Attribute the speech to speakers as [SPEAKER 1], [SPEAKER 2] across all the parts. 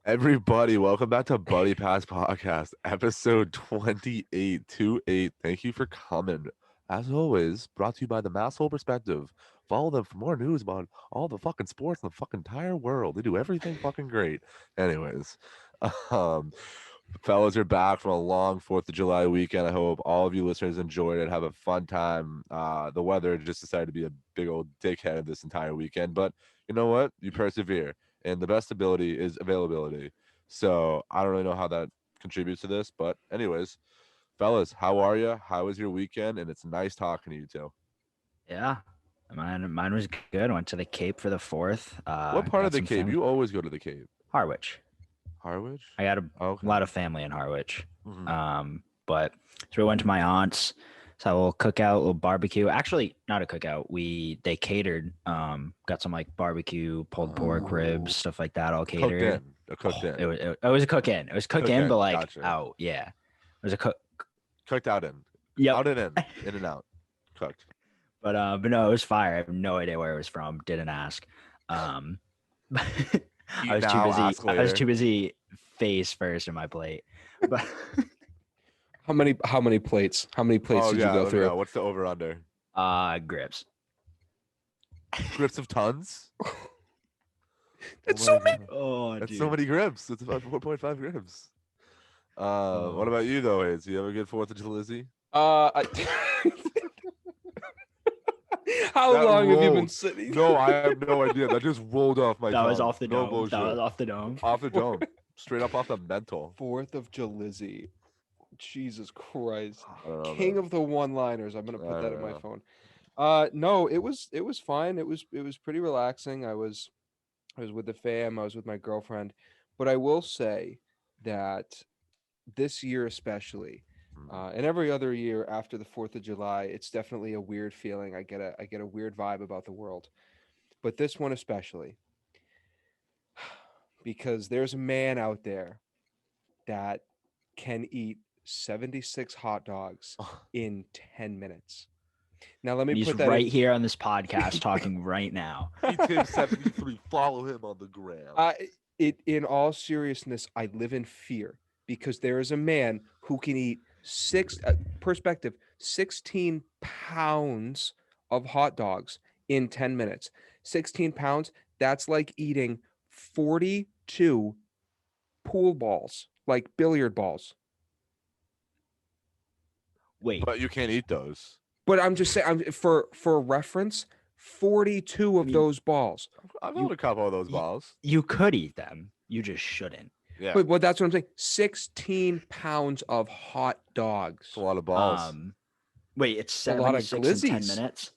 [SPEAKER 1] Everybody, welcome back to Buddy Pass Podcast, episode 28. Thank you for coming. As always, brought to you by the Masshole Perspective. Follow them for more news about all the fucking sports in the fucking entire world. They do everything fucking great. Anyways, um, fellas are back from a long 4th of July weekend. I hope all of you listeners enjoyed it. Have a fun time. The weather just decided to be a big old dickhead this entire weekend, but you know what? You persevere, and the best ability is availability. So I don't really know how that contributes to this, but anyways, fellas, how are you? How was your weekend? And it's nice talking to you too.
[SPEAKER 2] Yeah, mine was good. I went to the Cape for the 4th.
[SPEAKER 1] What part of
[SPEAKER 2] Got
[SPEAKER 1] the
[SPEAKER 2] some
[SPEAKER 1] Cape?
[SPEAKER 2] family.
[SPEAKER 1] You always go to the Cape.
[SPEAKER 2] Harwich.
[SPEAKER 1] Harwich?
[SPEAKER 2] I got a
[SPEAKER 1] Okay.
[SPEAKER 2] lot of family in Harwich.
[SPEAKER 1] Mhm.
[SPEAKER 2] But so we went to my aunt's. So a little cookout, a little barbecue. Actually, not a cookout. They catered. Got some like barbecue, pulled pork,
[SPEAKER 1] Oh,
[SPEAKER 2] ribs, stuff like that, all
[SPEAKER 1] cooked
[SPEAKER 2] catered.
[SPEAKER 1] in. Cooked
[SPEAKER 2] Oh,
[SPEAKER 1] in.
[SPEAKER 2] it was a cook in. It was cook
[SPEAKER 1] Cooked
[SPEAKER 2] in, but
[SPEAKER 1] in.
[SPEAKER 2] like
[SPEAKER 1] Gotcha.
[SPEAKER 2] out. Yeah, it was a cook.
[SPEAKER 1] Cooked out in.
[SPEAKER 2] Yep.
[SPEAKER 1] Out and in and out. Cooked.
[SPEAKER 2] But no, it was fire. I have no idea where it was from. Didn't ask. Um, I
[SPEAKER 1] Eat
[SPEAKER 2] was too
[SPEAKER 1] now,
[SPEAKER 2] busy.
[SPEAKER 1] ask
[SPEAKER 2] I was
[SPEAKER 1] later.
[SPEAKER 2] too busy face first in my plate. But
[SPEAKER 3] How many plates? How many plates
[SPEAKER 1] Oh
[SPEAKER 3] did you
[SPEAKER 1] yeah,
[SPEAKER 3] go
[SPEAKER 1] let me
[SPEAKER 3] through?
[SPEAKER 1] know. What's the over under?
[SPEAKER 2] grips.
[SPEAKER 1] Grips of tons?
[SPEAKER 3] It's
[SPEAKER 1] Oh my
[SPEAKER 3] so many.
[SPEAKER 1] God.
[SPEAKER 2] Oh,
[SPEAKER 1] That's
[SPEAKER 2] dude.
[SPEAKER 1] so many grips. It's about 4.5 grips. What about you though, Hayes? You have a good 4th of Julizzy?
[SPEAKER 3] How
[SPEAKER 1] That
[SPEAKER 3] long have you been
[SPEAKER 1] rolled.
[SPEAKER 3] sitting?
[SPEAKER 1] No, I have no idea. That just rolled off my
[SPEAKER 2] That
[SPEAKER 1] tongue.
[SPEAKER 2] was off the
[SPEAKER 1] No
[SPEAKER 2] dome.
[SPEAKER 1] bullshit.
[SPEAKER 2] That was off the dome.
[SPEAKER 1] Off the dome. Straight up off the mental.
[SPEAKER 3] 4th of Julizzy. Jesus Christ.
[SPEAKER 1] I don't know,
[SPEAKER 3] King
[SPEAKER 1] man.
[SPEAKER 3] of the one-liners. I'm gonna
[SPEAKER 1] I
[SPEAKER 3] put that
[SPEAKER 1] don't
[SPEAKER 3] in my
[SPEAKER 1] know.
[SPEAKER 3] phone. No, it was fine. It was pretty relaxing. I was with the fam. I was with my girlfriend. But I will say that this year especially, and every other year after the 4th of July, it's definitely a weird feeling. I get a weird vibe about the world. But this one especially, because there's a man out there that can eat 76 hot dogs in 10 minutes. Now let me
[SPEAKER 2] And he's
[SPEAKER 3] put that
[SPEAKER 2] right
[SPEAKER 3] in.
[SPEAKER 2] here on this podcast talking right now.
[SPEAKER 1] ETIM73. Follow him on the gram.
[SPEAKER 3] In all seriousness, I live in fear because there is a man who can eat 16 pounds of hot dogs in 10 minutes. 16 pounds, that's like eating 42 pool balls, like billiard balls.
[SPEAKER 2] Wait,
[SPEAKER 1] But you can't eat those.
[SPEAKER 3] But I'm just saying, for reference, 42
[SPEAKER 2] I
[SPEAKER 3] of
[SPEAKER 2] mean,
[SPEAKER 3] those balls.
[SPEAKER 1] I've
[SPEAKER 2] You-
[SPEAKER 1] had a couple of those
[SPEAKER 2] you-
[SPEAKER 1] balls.
[SPEAKER 2] you could eat them. You just shouldn't.
[SPEAKER 1] Yeah.
[SPEAKER 3] But that's what I'm saying. 16 pounds of hot dogs.
[SPEAKER 1] It's a lot of balls.
[SPEAKER 2] Wait, it's
[SPEAKER 3] A lot of
[SPEAKER 2] 76 in 10
[SPEAKER 3] glizzies.
[SPEAKER 2] minutes.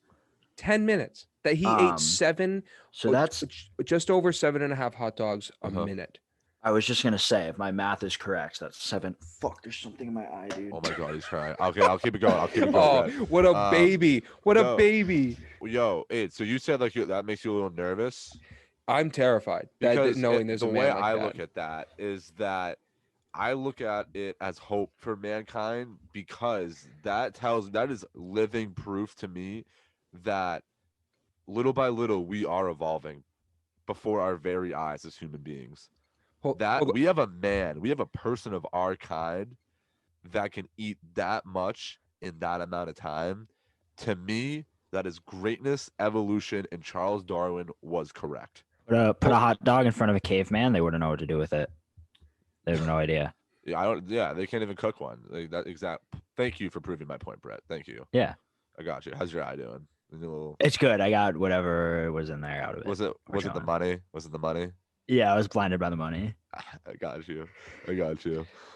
[SPEAKER 3] 10 minutes. That he ate seven,
[SPEAKER 2] So that's.
[SPEAKER 3] just over 7.5 hot dogs a
[SPEAKER 1] Uh-huh.
[SPEAKER 3] minute.
[SPEAKER 2] I was just gonna say, if my math is correct, that's 7. Fuck, there's something in my eye, dude.
[SPEAKER 1] Oh my God, he's trying. Okay, I'll keep it going.
[SPEAKER 3] Oh,
[SPEAKER 1] Brett.
[SPEAKER 3] what a baby. What a
[SPEAKER 1] yo.
[SPEAKER 3] baby.
[SPEAKER 1] Yo, hey, so you said like that makes you a little nervous?
[SPEAKER 3] I'm terrified
[SPEAKER 1] Because
[SPEAKER 3] knowing there's
[SPEAKER 1] the
[SPEAKER 3] a
[SPEAKER 1] way
[SPEAKER 3] man like
[SPEAKER 1] I
[SPEAKER 3] that.
[SPEAKER 1] look at that is that I look at it as hope for mankind because that is living proof to me that little by little we are evolving before our very eyes as human beings.
[SPEAKER 3] Hold
[SPEAKER 1] We have a person of our kind that can eat that much in that amount of time. To me, that is greatness, evolution, and Charles Darwin was correct.
[SPEAKER 2] Put a hot dog in front of a caveman, they wouldn't know what to do with it. They have no idea.
[SPEAKER 1] Yeah, they can't even cook one. Like that exact. Thank you for proving my point, Brett. Thank you.
[SPEAKER 2] Yeah,
[SPEAKER 1] I got you. How's your eye doing?
[SPEAKER 2] it's good. I got whatever was in there out of it.
[SPEAKER 1] Was it the money? Was it the money?
[SPEAKER 2] Yeah, I was blinded by the money.
[SPEAKER 1] I got you.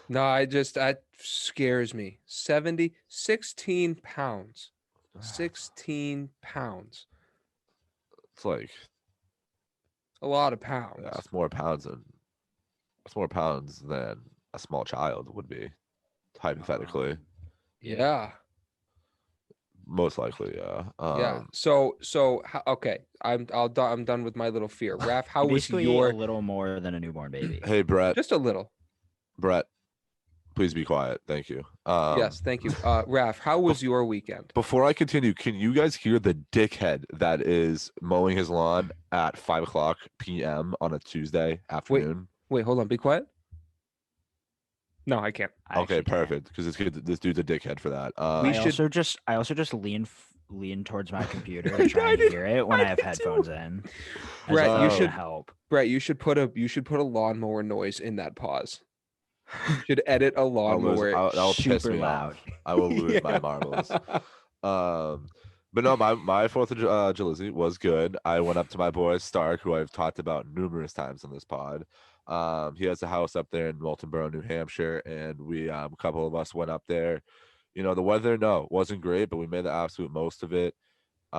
[SPEAKER 3] No, that scares me. 16 pounds. 16 pounds.
[SPEAKER 1] It's like
[SPEAKER 3] A lot of pounds.
[SPEAKER 1] yeah, that's more pounds than a small child would be, hypothetically.
[SPEAKER 3] Yeah.
[SPEAKER 1] Most likely, yeah.
[SPEAKER 3] Yeah. So okay. I'm done with my little fear. Raph, how was
[SPEAKER 2] Basically
[SPEAKER 3] your
[SPEAKER 2] a little more than a newborn baby?
[SPEAKER 1] Hey, Brett.
[SPEAKER 3] just a little?
[SPEAKER 1] Brett, please be quiet. Thank you.
[SPEAKER 3] Yes, thank you. Raph, how was your weekend?
[SPEAKER 1] Before I continue, can you guys hear the dickhead that is mowing his lawn at 5:00 p.m. on a Tuesday afternoon?
[SPEAKER 3] Wait, hold on. Be quiet. No, I can't.
[SPEAKER 2] I
[SPEAKER 1] Okay,
[SPEAKER 2] actually can.
[SPEAKER 1] perfect. Because this dude's a dickhead for that.
[SPEAKER 3] We
[SPEAKER 2] I
[SPEAKER 3] should.
[SPEAKER 2] also just lean towards my computer
[SPEAKER 3] I
[SPEAKER 2] to try and
[SPEAKER 3] did.
[SPEAKER 2] hear it when
[SPEAKER 3] I
[SPEAKER 2] I have
[SPEAKER 3] did too.
[SPEAKER 2] headphones in, as if
[SPEAKER 3] Brett, you
[SPEAKER 2] that's gonna
[SPEAKER 3] should.
[SPEAKER 2] help.
[SPEAKER 3] Brett, you should put a lawnmower noise in that pause. Should edit a lawnmower.
[SPEAKER 1] That'll piss
[SPEAKER 2] Super
[SPEAKER 1] me
[SPEAKER 2] loud.
[SPEAKER 1] off. I will lose my
[SPEAKER 3] Yeah.
[SPEAKER 1] marbles. Um, but no, my Fourth of Julizzy was good. I went up to my boy Stark, who I've talked about numerous times on this pod. He has a house up there in Waltonboro, New Hampshire, and we a couple of us went up there. You know, the weather, no, wasn't great, but we made the absolute most of it. We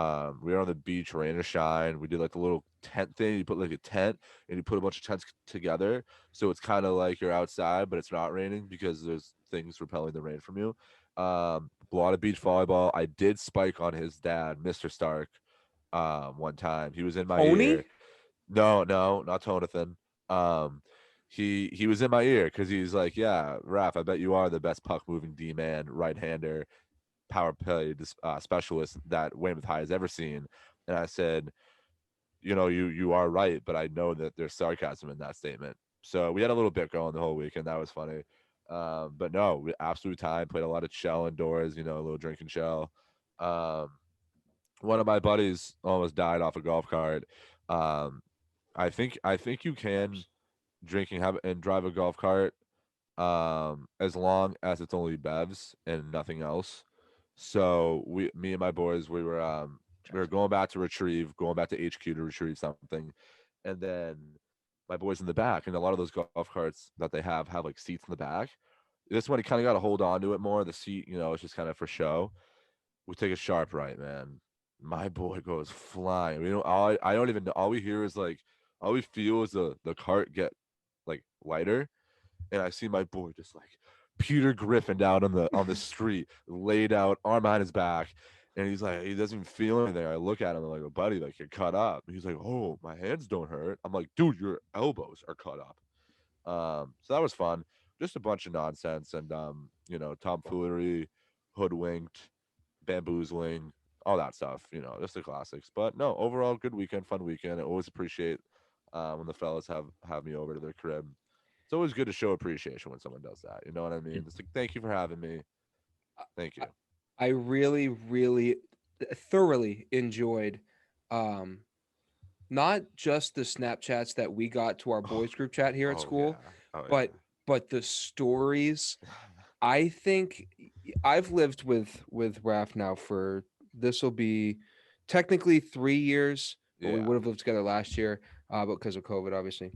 [SPEAKER 1] were on the beach, rain or shine. We did like the little tent thing. You put like a tent and you put a bunch of tents together. So it's kind of like you're outside, but it's not raining because there's things repelling the rain from you. A lot of beach volleyball. I did spike on his dad, Mr. Stark, one time. He was in my ear.
[SPEAKER 3] Tony?
[SPEAKER 1] No, no, not Tonathan. Um, he was in my ear because he's like, yeah, Raph, I bet you are the best puck moving D man right hander power play specialist that Weymouth High has ever seen. And I said, you know, you are right, but I know that there's sarcasm in that statement. So we had a little bit going the whole weekend. That was funny. But no, we absolute time. Played a lot of shell indoors. You know, a little drinking shell. Um, one of my buddies almost died off a golf cart. Um, I think you can drinking have and drive a golf cart as long as it's only bevs and nothing else. So me and my boys, we were going back to retrieve, going back to HQ to retrieve something, and then my boys in the back, and a lot of those golf carts that they have like seats in the back. This one, he kind of got to hold on to it more. The seat, you know, it's just kind of for show. We take a sharp right, man. My boy goes flying. We don't. I don't even know. All we hear is like, all we feel is the cart get like lighter, and I see my boy just like Peter Griffin down on the street, laid out, arm behind his back, and he's like, he doesn't even feel anything. I look at him like, oh, buddy, like you're cut up. He's like, oh, my hands don't hurt. I'm like, dude, your elbows are cut up. So that was fun. Just a bunch of nonsense and you know, tomfoolery, hoodwinked, bamboozling, all that stuff. You know, just the classics. But no, overall, good weekend, fun weekend. I always appreciate when the fellas have me over to their crib. It's always good to show appreciation when someone does that. You know what I mean? It's like, thank you for having me. Thank you.
[SPEAKER 3] I, I really, really thoroughly enjoyed um not just the Snapchats that we got to our boys group chat here at
[SPEAKER 1] Oh yeah.
[SPEAKER 3] school,
[SPEAKER 1] Oh yeah.
[SPEAKER 3] but the stories. I think I've lived with Raf now for this will be technically 3 years, but we
[SPEAKER 1] Yeah.
[SPEAKER 3] would have lived together last year, but because of COVID, obviously.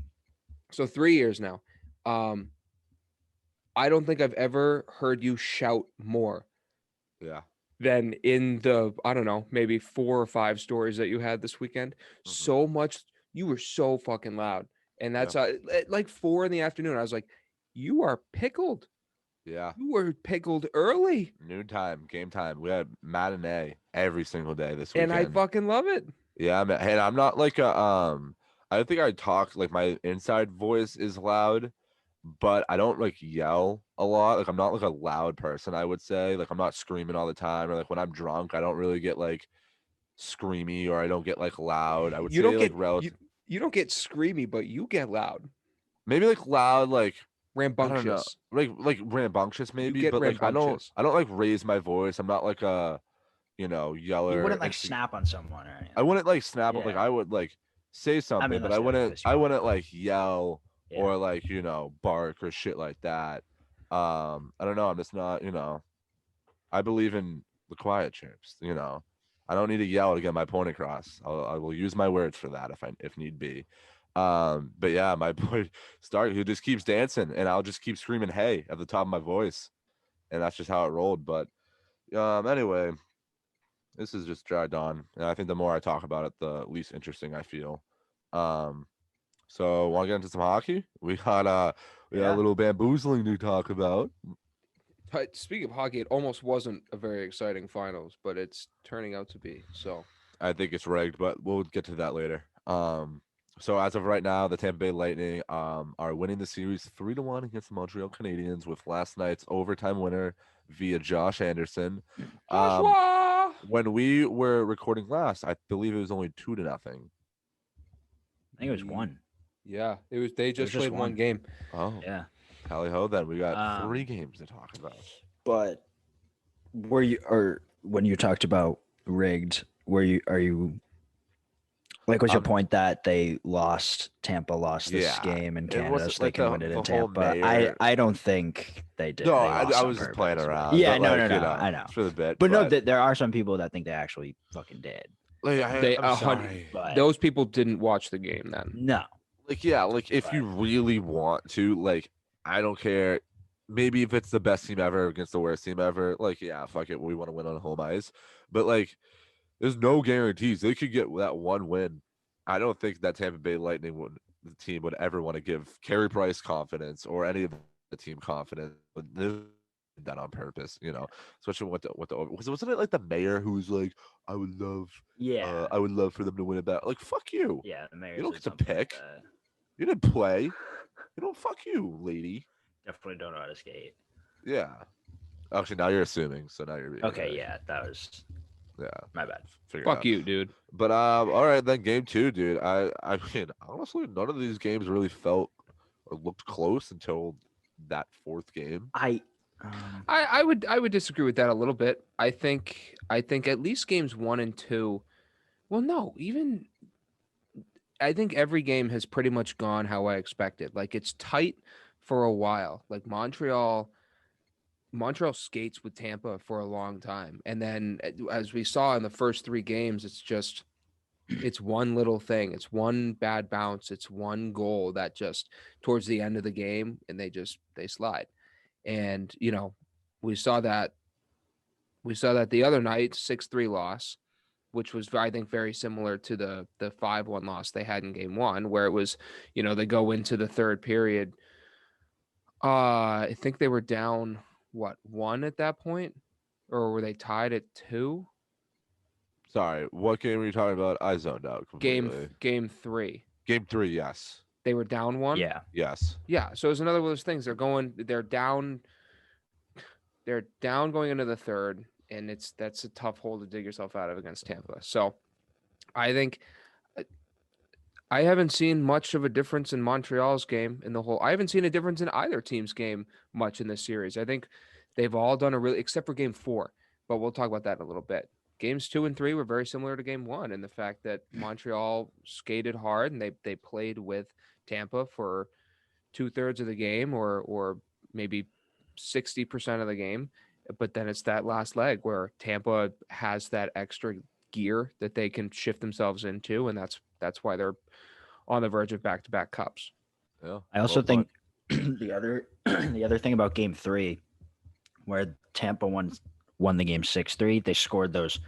[SPEAKER 3] So 3 years now. Um, I don't think I've ever heard you shout more
[SPEAKER 1] Yeah.
[SPEAKER 3] than in the, I don't know, maybe 4 or 5 stories that you had this weekend.
[SPEAKER 1] Hmm.
[SPEAKER 3] So much, you were so fucking loud. And
[SPEAKER 1] Yeah.
[SPEAKER 3] that's at like 4 in the afternoon. I was like, you are pickled.
[SPEAKER 1] Yeah.
[SPEAKER 3] You were pickled early.
[SPEAKER 1] Noon time, game time. We had matinee every single day this
[SPEAKER 3] And I
[SPEAKER 1] weekend.
[SPEAKER 3] fucking love it.
[SPEAKER 1] Yeah, man. Hey, I'm not like a I think I talk like my inside voice is loud, but I don't like yell a lot. Like I'm not like a loud person, I would say. Like I'm not screaming all the time, or like when I'm drunk, I don't really get like screamy or I don't get like loud. I would
[SPEAKER 3] You don't
[SPEAKER 1] say like
[SPEAKER 3] get you
[SPEAKER 1] relative
[SPEAKER 3] you don't get screamy, but you get loud.
[SPEAKER 1] maybe like loud, like I don't know,
[SPEAKER 3] Rambunctious.
[SPEAKER 1] like rambunctious
[SPEAKER 3] You
[SPEAKER 1] maybe,
[SPEAKER 3] get
[SPEAKER 1] but like
[SPEAKER 3] rambunctious.
[SPEAKER 1] I don't like raise my voice. I'm not like a you know
[SPEAKER 2] You
[SPEAKER 1] yeller.
[SPEAKER 2] wouldn't like snap on someone or
[SPEAKER 1] I
[SPEAKER 2] anything.
[SPEAKER 1] wouldn't like snap up like
[SPEAKER 2] Yeah.
[SPEAKER 1] I would like say
[SPEAKER 2] I mean,
[SPEAKER 1] something, but
[SPEAKER 2] unless you like fist
[SPEAKER 1] I
[SPEAKER 2] fight,
[SPEAKER 1] wouldn't
[SPEAKER 2] but
[SPEAKER 1] like yell
[SPEAKER 2] yeah.
[SPEAKER 1] or like, you know, bark or shit like that. I don't know. I'm just not, you know, I believe in the quiet chirps, you know. I don't need to yell to get my point across. I will use my words for that if need be. But yeah, my boy Stark, who just keeps dancing, and I'll just keep screaming "Hey" at the top of my voice, and that's just how it rolled. But anyway, this is just dragged on, and I think the more I talk about it, the least interesting I feel. Um, so want to get into some hockey? We got a
[SPEAKER 2] Yeah.
[SPEAKER 1] little bamboozling to talk about.
[SPEAKER 3] Speaking of hockey, it almost wasn't a very exciting finals, but it's turning out to be. So
[SPEAKER 1] I think it's rigged, but we'll get to that later. So as of right now, the Tampa Bay Lightning are winning the series 3-1 against the Montreal Canadiens with last night's overtime winner via Josh Anderson. Um,
[SPEAKER 3] Joshua.
[SPEAKER 1] when we were recording last, I believe it was only 2-0.
[SPEAKER 2] I think it was one.
[SPEAKER 3] Yeah, it was. They just
[SPEAKER 2] just
[SPEAKER 3] played one
[SPEAKER 2] one.
[SPEAKER 3] game.
[SPEAKER 1] Oh,
[SPEAKER 2] Yeah.
[SPEAKER 1] tally ho! Then we got 3
[SPEAKER 2] Um,
[SPEAKER 1] games to talk about.
[SPEAKER 2] but were you or when you talked about rigged, were you are you like was your
[SPEAKER 1] Um,
[SPEAKER 2] point that Tampa lost this
[SPEAKER 1] yeah,
[SPEAKER 2] game in
[SPEAKER 1] it
[SPEAKER 2] Canada
[SPEAKER 1] wasn't
[SPEAKER 2] so they
[SPEAKER 1] like
[SPEAKER 2] can win it
[SPEAKER 1] the
[SPEAKER 2] in
[SPEAKER 1] whole
[SPEAKER 2] Tampa? I
[SPEAKER 1] mayor.
[SPEAKER 2] I don't think they did.
[SPEAKER 1] No,
[SPEAKER 2] They
[SPEAKER 1] I
[SPEAKER 2] lost on
[SPEAKER 1] was just playing
[SPEAKER 2] purpose.
[SPEAKER 1] around,
[SPEAKER 2] Yeah,
[SPEAKER 1] but
[SPEAKER 2] no, no,
[SPEAKER 1] like
[SPEAKER 2] no. I know.
[SPEAKER 1] it's for the bit.
[SPEAKER 2] But no,
[SPEAKER 1] But
[SPEAKER 2] there are some people that think they actually fucking did.
[SPEAKER 1] like
[SPEAKER 3] They
[SPEAKER 1] I'm
[SPEAKER 3] 100.
[SPEAKER 1] sorry.
[SPEAKER 2] But
[SPEAKER 3] Those people didn't watch the game then.
[SPEAKER 2] no.
[SPEAKER 1] Like yeah, like if you
[SPEAKER 2] But
[SPEAKER 1] really want to, like I don't care. Maybe if it's the best team ever against the worst team ever, like yeah, fuck it, we want to win on home ice. But like, there's no guarantees they could get that one win. I don't think that Tampa Bay Lightning would the team would ever want to give Carey Price confidence or any of the team confidence. But this did that on purpose, especially with the wasn't it like the mayor who was like,
[SPEAKER 2] yeah,
[SPEAKER 1] I would love for them to win it back. Like fuck you,
[SPEAKER 2] yeah, the mayor
[SPEAKER 1] you don't
[SPEAKER 2] said
[SPEAKER 1] get to
[SPEAKER 2] something like
[SPEAKER 1] pick.
[SPEAKER 2] that.
[SPEAKER 1] You didn't play. You don't fuck you, lady.
[SPEAKER 2] Definitely don't know how to skate.
[SPEAKER 1] Yeah. Actually, now you're assuming, so now you're being
[SPEAKER 2] Okay,
[SPEAKER 1] very,
[SPEAKER 2] yeah, that was
[SPEAKER 1] yeah,
[SPEAKER 2] my bad.
[SPEAKER 1] figure it
[SPEAKER 3] Fuck
[SPEAKER 1] out.
[SPEAKER 3] you, dude.
[SPEAKER 1] But all right, then game 2, dude. I mean, honestly, none of these games really felt or looked close until that 4th game.
[SPEAKER 2] I
[SPEAKER 3] I would disagree with that a little bit. I think at least games 1 and 2. Well, no, even I think every game has pretty much gone how I expected. Like it's tight for a while. Like Montreal skates with Tampa for a long time. And then as we saw in the first 3 games, it's one little thing. It's one bad bounce. It's one goal that just towards the end of the game and they slide. And we saw that the other night, 6-3 loss, which was I think very similar to the 5-1 loss they had in game 1, where it was, they go into the third period. I think they were down what, 1 at that point, or were they tied at 2?
[SPEAKER 1] Sorry, what game were you talking about? I zoned out
[SPEAKER 3] Game
[SPEAKER 1] completely.
[SPEAKER 3] game 3.
[SPEAKER 1] Game 3, yes.
[SPEAKER 3] They were down 1.
[SPEAKER 2] yeah.
[SPEAKER 1] Yes.
[SPEAKER 3] Yeah, so it's another one of those things. They're down going into the third, and that's a tough hole to dig yourself out of against Tampa. So I think I haven't seen much of a difference in Montreal's game in the whole. I haven't seen a difference in either team's game much in this series. I think they've all done a really, except for game 4, but we'll talk about that in a little bit. Games 2 and 3 were very similar to game 1 in the fact that Montreal skated hard and they played with Tampa for 2/3 of the game, or maybe 60% of the game. But then it's that last leg where Tampa has that extra gear that they can shift themselves into, and that's why they're on the verge of back-to-back cups.
[SPEAKER 1] Yeah.
[SPEAKER 2] I also
[SPEAKER 1] well put.
[SPEAKER 2] think the other the other thing about game 3 where Tampa won the game 6-3, they scored those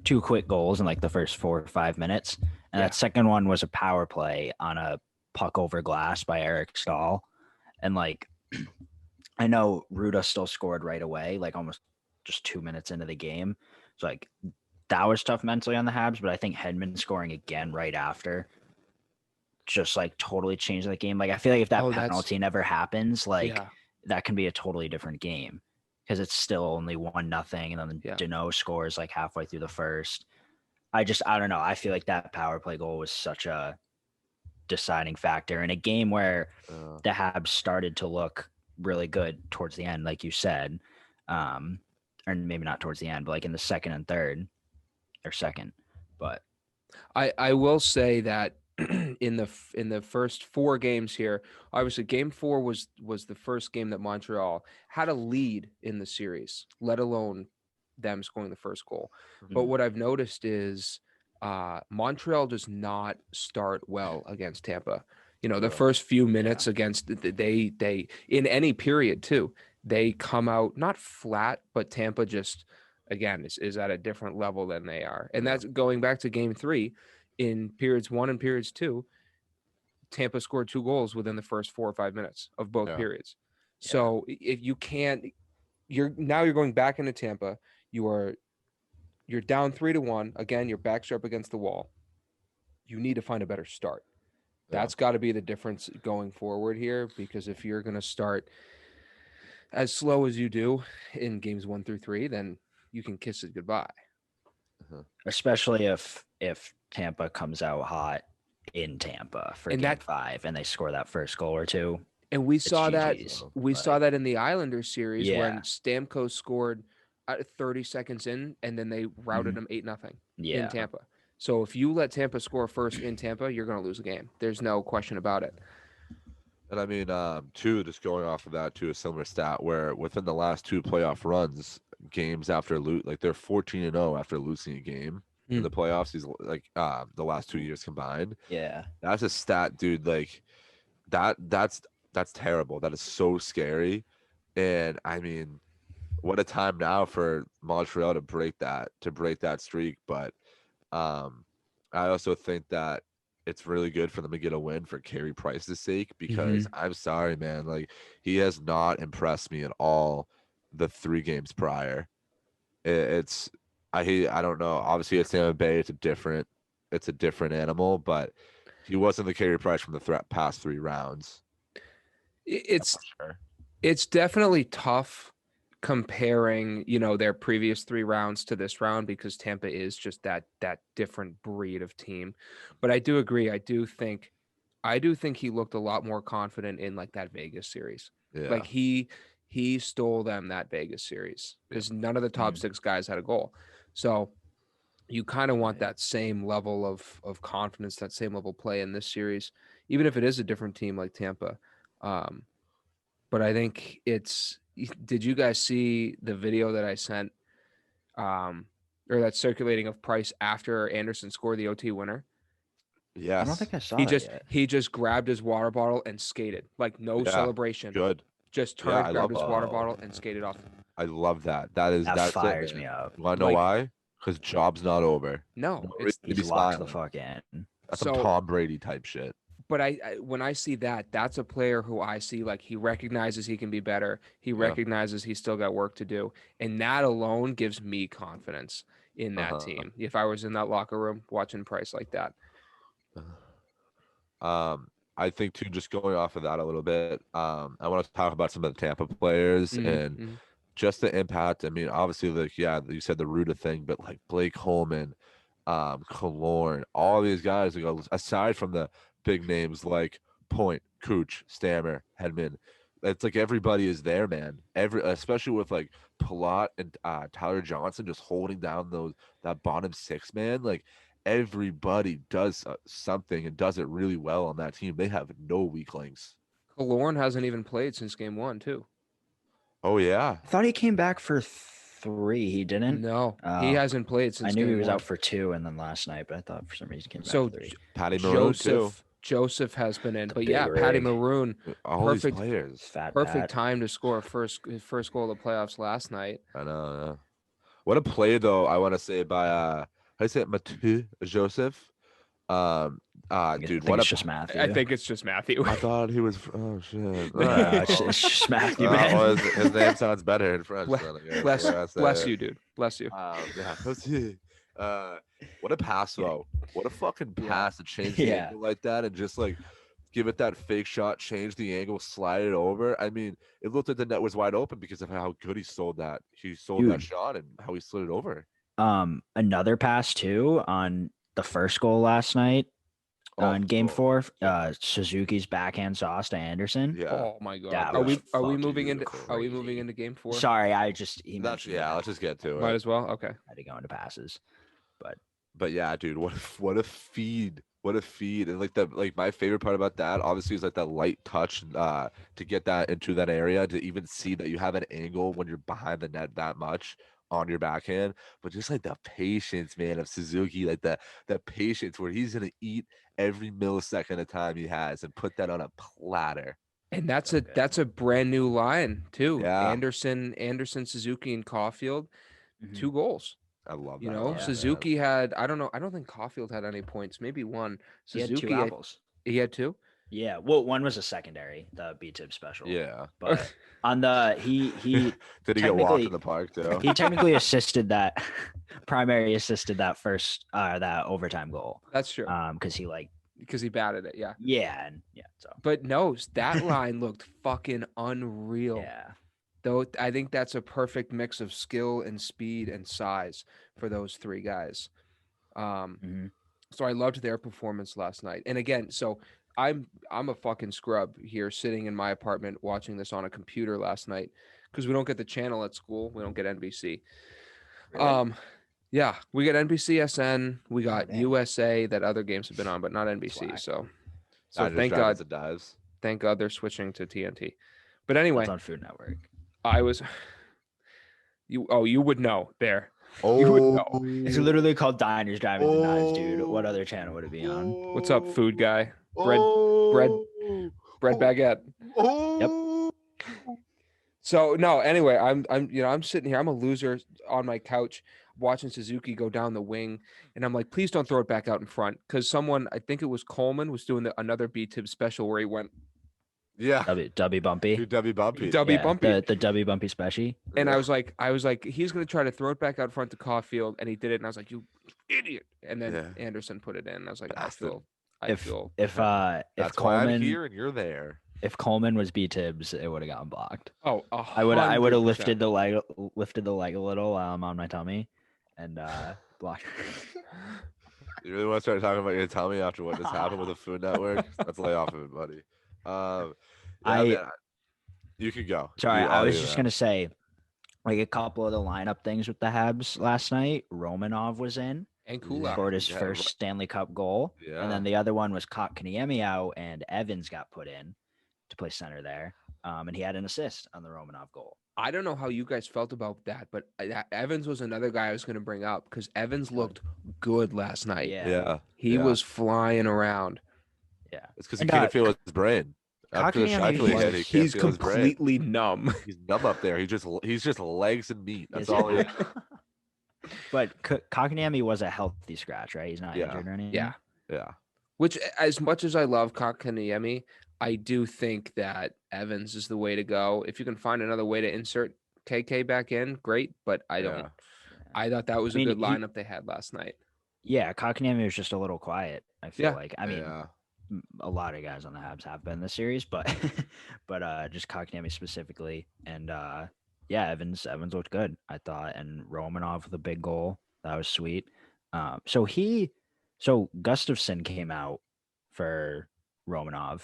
[SPEAKER 2] 2 quick goals in like the first 4 or 5 minutes. And
[SPEAKER 3] Yeah.
[SPEAKER 2] that second one was a power play on a puck over glass by Eric Stahl. And like I know Ruda still scored right away, like almost just 2 minutes into the game. So like that was tough mentally on the Habs, but I think Hedman scoring again right after just like totally changed that game. Like I feel like if that penalty never happens, like
[SPEAKER 3] Yeah.
[SPEAKER 2] that can be a totally different game because it's still only 1-0, and then
[SPEAKER 3] Yeah.
[SPEAKER 2] Deneau scores like halfway through the first. I don't know. I feel like that power play goal was such a deciding factor in a game where the Habs started to look really good towards the end, like you said, or maybe not towards the end, but like in the second and third or second. But
[SPEAKER 3] I will say that in the first 4 games here, obviously game 4 was the first game that Montreal had a lead in the series, let alone them scoring the first goal. But what I've noticed is Montreal does not start well against Tampa. The first few minutes against they in any period too, they come out not flat, but Tampa just again is at a different level than they are. And that's going back to game 3 in periods 1 and periods 2. Tampa scored 2 goals within the first 4 or 5 minutes of both periods. So if you can't, you're going back into Tampa. You're down 3-1. Again, your back's up against the wall. You need to find a better start. That's got to be the difference going forward here, because if you're going to start as slow as you do in games 1 through 3, then you can kiss it goodbye.
[SPEAKER 2] especially if Tampa comes out hot in Tampa for
[SPEAKER 3] And
[SPEAKER 2] Game
[SPEAKER 3] that
[SPEAKER 2] 5, and they score that first goal or two.
[SPEAKER 3] and we
[SPEAKER 2] It's
[SPEAKER 3] saw that
[SPEAKER 2] GG's.
[SPEAKER 3] we
[SPEAKER 2] but
[SPEAKER 3] saw that in the Islanders series when
[SPEAKER 2] Yeah.
[SPEAKER 3] Stamkos scored 30 seconds in, and then they routed
[SPEAKER 2] Mhm.
[SPEAKER 3] them 8-0 in
[SPEAKER 2] Yeah.
[SPEAKER 3] Tampa. So if you let Tampa score first in Tampa, you're going to lose a game. There's no question about it.
[SPEAKER 1] And I mean, too, just going off of that, to a similar stat where within the last 2 playoff runs, games after like they're 14-0 after losing a game in
[SPEAKER 3] Hmm.
[SPEAKER 1] the playoffs. These like the last 2 years combined.
[SPEAKER 2] Yeah.
[SPEAKER 1] That's a stat, dude. Like that's terrible. That is so scary. And I mean, what a time now for Montreal to break that streak. But um, I also think that it's really good for them to get a win for Carey Price's sake because I'm sorry, man. Like he has not impressed me at all the 3 games prior. It's I don't know. Obviously, it's Tampa Bay. It's a different animal, but he wasn't the Carey Price from the past 3 rounds.
[SPEAKER 3] It's
[SPEAKER 1] That's for sure.
[SPEAKER 3] it's definitely tough comparing, their previous 3 rounds to this round because Tampa is just that different breed of team. But I do agree. I do think he looked a lot more confident in like that Vegas series.
[SPEAKER 1] Yeah.
[SPEAKER 3] Like he stole them that Vegas series because none of the top 6 guys had a goal. So you kind of want
[SPEAKER 2] Right.
[SPEAKER 3] that same level of confidence, that same level of play in this series, even if it is a different team like Tampa. Um, but I think did you guys see the video that I sent or that's circulating of Price after Anderson scored the OT winner?
[SPEAKER 2] I don't
[SPEAKER 1] Yes.
[SPEAKER 2] think I saw
[SPEAKER 3] He
[SPEAKER 2] that
[SPEAKER 3] just
[SPEAKER 2] yet.
[SPEAKER 3] he just grabbed his water bottle and skated. Like no
[SPEAKER 1] Yeah.
[SPEAKER 3] celebration.
[SPEAKER 1] Good.
[SPEAKER 3] Just
[SPEAKER 1] Yeah,
[SPEAKER 3] turned,
[SPEAKER 1] I
[SPEAKER 3] grabbed
[SPEAKER 1] love
[SPEAKER 3] his water bottle and skated off.
[SPEAKER 1] I love that.
[SPEAKER 2] That
[SPEAKER 1] That's it,
[SPEAKER 2] fires me
[SPEAKER 1] man.
[SPEAKER 2] up.
[SPEAKER 1] You wanna know
[SPEAKER 3] Like
[SPEAKER 1] why? Because job's not over.
[SPEAKER 3] no,
[SPEAKER 1] No
[SPEAKER 3] it's
[SPEAKER 1] reason to be
[SPEAKER 2] He's locked the
[SPEAKER 1] smiling.
[SPEAKER 2] fuck in.
[SPEAKER 1] That's some
[SPEAKER 3] so
[SPEAKER 1] Tom Brady type shit.
[SPEAKER 3] but I when I see that, that's a player who I see like he recognizes he can be better. He
[SPEAKER 1] Yeah.
[SPEAKER 3] recognizes he's still got work to do. And that alone gives me confidence in that
[SPEAKER 1] Uh-huh.
[SPEAKER 3] team. If I was in that locker room watching Price like that.
[SPEAKER 1] I think too, just going off of that a little bit, I want to talk about some of the Tampa players and
[SPEAKER 3] Mm-hmm.
[SPEAKER 1] just the impact. I mean, obviously, like, yeah, you said the Ruda thing, but like Blake Holman, Killorn, all these guys, like, aside from the big names like Point, Cooch, Stammer, Hedman, it's like everybody is there, man. Especially with like Palat and Tyler Johnson just holding down that bottom 6, man. Like everybody does something and does it really well on that team. They have no weak links.
[SPEAKER 3] Killorn hasn't even played since game 1, too.
[SPEAKER 1] Oh yeah,
[SPEAKER 2] I thought he came back for 3. He didn't.
[SPEAKER 3] No, he hasn't played
[SPEAKER 2] I
[SPEAKER 3] since
[SPEAKER 2] knew he
[SPEAKER 3] game
[SPEAKER 2] was
[SPEAKER 3] 1.
[SPEAKER 2] out for 2, and then last night, but I thought for some reason he came back
[SPEAKER 3] So
[SPEAKER 2] for 3.
[SPEAKER 1] Patty Maroon too.
[SPEAKER 3] Joseph has been in,
[SPEAKER 2] The
[SPEAKER 3] but
[SPEAKER 2] big
[SPEAKER 3] yeah, Patty
[SPEAKER 2] rig.
[SPEAKER 3] Maroon,
[SPEAKER 1] All these
[SPEAKER 3] perfect
[SPEAKER 1] players.
[SPEAKER 2] Fat
[SPEAKER 3] perfect
[SPEAKER 2] Pat.
[SPEAKER 3] time to score his first goal of the playoffs last night.
[SPEAKER 1] I know. Yeah. What a play though! I want to say by how do you say it, Mathieu Joseph.
[SPEAKER 2] I
[SPEAKER 1] Dude,
[SPEAKER 2] think
[SPEAKER 1] what
[SPEAKER 2] it's
[SPEAKER 1] a
[SPEAKER 2] just Matthew.
[SPEAKER 3] I think it's just Matthew.
[SPEAKER 1] I thought he was. Oh shit!
[SPEAKER 2] It's just Matthew, man.
[SPEAKER 1] Well, his name sounds better in French.
[SPEAKER 3] Bless,
[SPEAKER 1] Then, I guess.
[SPEAKER 3] bless,
[SPEAKER 1] What I say
[SPEAKER 3] bless
[SPEAKER 1] it.
[SPEAKER 3] you, dude. Bless you.
[SPEAKER 1] Yeah, what a pass though! What a fucking
[SPEAKER 3] Yeah.
[SPEAKER 1] pass to change the
[SPEAKER 2] Yeah.
[SPEAKER 1] angle like that and just like give it that fake shot, change the angle, slide it over. I mean, it looked like the net was wide open because of how good he sold that. He sold that
[SPEAKER 2] Dude.
[SPEAKER 1] shot and how he slid it over.
[SPEAKER 2] Another pass too on the first goal last night on game 4. Suzuki's backhand sauce to Anderson.
[SPEAKER 1] Yeah.
[SPEAKER 3] Oh my god.
[SPEAKER 2] That
[SPEAKER 3] Are
[SPEAKER 2] was
[SPEAKER 3] we
[SPEAKER 2] fucking
[SPEAKER 3] moving into
[SPEAKER 2] crazy.
[SPEAKER 3] game 4?
[SPEAKER 2] Sorry, he
[SPEAKER 1] That's,
[SPEAKER 2] mentioned
[SPEAKER 1] yeah,
[SPEAKER 2] it.
[SPEAKER 1] let's just get to
[SPEAKER 3] Might
[SPEAKER 1] it.
[SPEAKER 3] as well. Okay.
[SPEAKER 2] I had to go into passes,
[SPEAKER 1] But yeah, dude, what a feed. What a feed. And like my favorite part about that obviously is like that light touch to get that into that area, to even see that you have an angle when you're behind the net that much on your backhand. But just like the patience, man, of Suzuki, like the patience where he's gonna eat every millisecond of time he has and put that on a platter.
[SPEAKER 3] And that's
[SPEAKER 2] So
[SPEAKER 3] a
[SPEAKER 2] good.
[SPEAKER 3] that's a brand new line too.
[SPEAKER 1] Yeah.
[SPEAKER 3] Anderson, Suzuki, and Caulfield, 2 goals.
[SPEAKER 1] I love
[SPEAKER 3] You
[SPEAKER 1] that.
[SPEAKER 3] know,
[SPEAKER 1] line, man.
[SPEAKER 3] Suzuki had I don't think Caulfield had any points, maybe 1.
[SPEAKER 2] He had 2
[SPEAKER 3] Suzuki
[SPEAKER 2] apples.
[SPEAKER 3] he had 2.
[SPEAKER 2] Yeah, well, one was a secondary, the B-tip special.
[SPEAKER 1] Yeah.
[SPEAKER 2] But on the he
[SPEAKER 1] Did he get walked
[SPEAKER 2] technically-
[SPEAKER 1] in the park too?
[SPEAKER 2] he technically assisted that first that overtime goal.
[SPEAKER 3] That's true.
[SPEAKER 2] Because
[SPEAKER 3] Because he batted it, yeah.
[SPEAKER 2] So
[SPEAKER 3] But no, that line looked fucking unreal.
[SPEAKER 2] yeah.
[SPEAKER 3] Though I think that's a perfect mix of skill and speed and size for those 3 guys.
[SPEAKER 2] Mhm.
[SPEAKER 3] So I loved their performance last night. And again, so I'm a fucking scrub here sitting in my apartment watching this on a computer last night because we don't get the channel at school. We don't get NBC.
[SPEAKER 2] Really?
[SPEAKER 3] Yeah, we got NBC SN, we got
[SPEAKER 2] dang.
[SPEAKER 3] USA that other games have been on, but not NBC.
[SPEAKER 2] Slack.
[SPEAKER 3] So
[SPEAKER 1] Diners, Drive-Ins, and Dives.
[SPEAKER 3] thank God they're switching to TNT. But
[SPEAKER 2] That's
[SPEAKER 3] anyway,
[SPEAKER 2] on Food Network.
[SPEAKER 3] I was you would know there. You would know.
[SPEAKER 2] It's literally called Diners, Drive-Ins, and Dives, dude. What other channel would it be on?
[SPEAKER 3] What's up, food guy? Bread baguette.
[SPEAKER 1] Oh.
[SPEAKER 3] So no, anyway, I'm sitting here. I'm a loser on my couch watching Suzuki go down the wing, and I'm like, please don't throw it back out in front, because someone, I think it was Coleman, was doing another B-Tib special where he went
[SPEAKER 1] Yeah.
[SPEAKER 2] W Bumpy.
[SPEAKER 1] W Bumpy.
[SPEAKER 3] W Bumpy,
[SPEAKER 2] The W Bumpy special.
[SPEAKER 3] and I was like, he's gonna try to throw it back out front to Caulfield, and he did it, and I was like, you idiot, and then
[SPEAKER 1] Yeah.
[SPEAKER 3] Anderson put it in, and I was like,
[SPEAKER 1] Bastard.
[SPEAKER 3] I feel
[SPEAKER 2] If
[SPEAKER 1] That's why I'm
[SPEAKER 2] Coleman
[SPEAKER 1] here and you're there.
[SPEAKER 2] if Coleman was B Tibbs, it would have gotten blocked.
[SPEAKER 3] oh,
[SPEAKER 2] I would have
[SPEAKER 3] 100%.
[SPEAKER 2] lifted the leg a little on my tummy and blocked.
[SPEAKER 1] You really want to start talking about your tummy after what just happened with the Food Network? Let's lay off of it, buddy. Man, you could go.
[SPEAKER 2] Sorry, I
[SPEAKER 1] I'll
[SPEAKER 2] was
[SPEAKER 1] leave
[SPEAKER 2] just
[SPEAKER 1] it
[SPEAKER 2] gonna say, like a couple of the lineup things with the Habs last night. Romanov was in,
[SPEAKER 3] and Kulak.
[SPEAKER 2] scored his
[SPEAKER 1] Yeah,
[SPEAKER 2] first Stanley Cup goal,
[SPEAKER 1] Yeah.
[SPEAKER 2] and then the other one was Kotkaniemi out, and Evans got put in to play center there, and he had an assist on the Romanov goal.
[SPEAKER 3] I don't know how you guys felt about that, but Evans was another guy I was going to bring up because Evans looked good last night.
[SPEAKER 2] Yeah,
[SPEAKER 3] He
[SPEAKER 1] yeah.
[SPEAKER 3] was flying around.
[SPEAKER 2] yeah.
[SPEAKER 1] It's because he
[SPEAKER 2] And,
[SPEAKER 1] can't feel his brain. After the
[SPEAKER 2] Kotkaniemi
[SPEAKER 1] Shifley hit, he can't
[SPEAKER 3] He's
[SPEAKER 1] feel his brain.
[SPEAKER 3] completely numb.
[SPEAKER 1] He's numb up there. He's just legs and meat. That's
[SPEAKER 2] Yes.
[SPEAKER 1] all. He,
[SPEAKER 2] But Kotkaniemi was a healthy scratch, right? He's not
[SPEAKER 1] Yeah.
[SPEAKER 2] injured or anything.
[SPEAKER 3] Yeah.
[SPEAKER 1] yeah.
[SPEAKER 3] Which, as much as I love Kotkaniemi, I do think that Evans is the way to go. If you can find another way to insert KK back in, great. But I don't.
[SPEAKER 1] Yeah.
[SPEAKER 3] I thought that was
[SPEAKER 2] I mean,
[SPEAKER 3] a good
[SPEAKER 2] he-
[SPEAKER 3] lineup they had last night.
[SPEAKER 2] Yeah, Kotkaniemi was just a little quiet. I feel
[SPEAKER 3] Yeah.
[SPEAKER 2] like. I mean,
[SPEAKER 1] yeah.
[SPEAKER 2] a lot of guys on the Habs have been this series, but just Kotkaniemi specifically, and yeah, Evans looked good, I thought, and Romanov with a big goal, that was sweet. So Gustafsson came out for Romanov,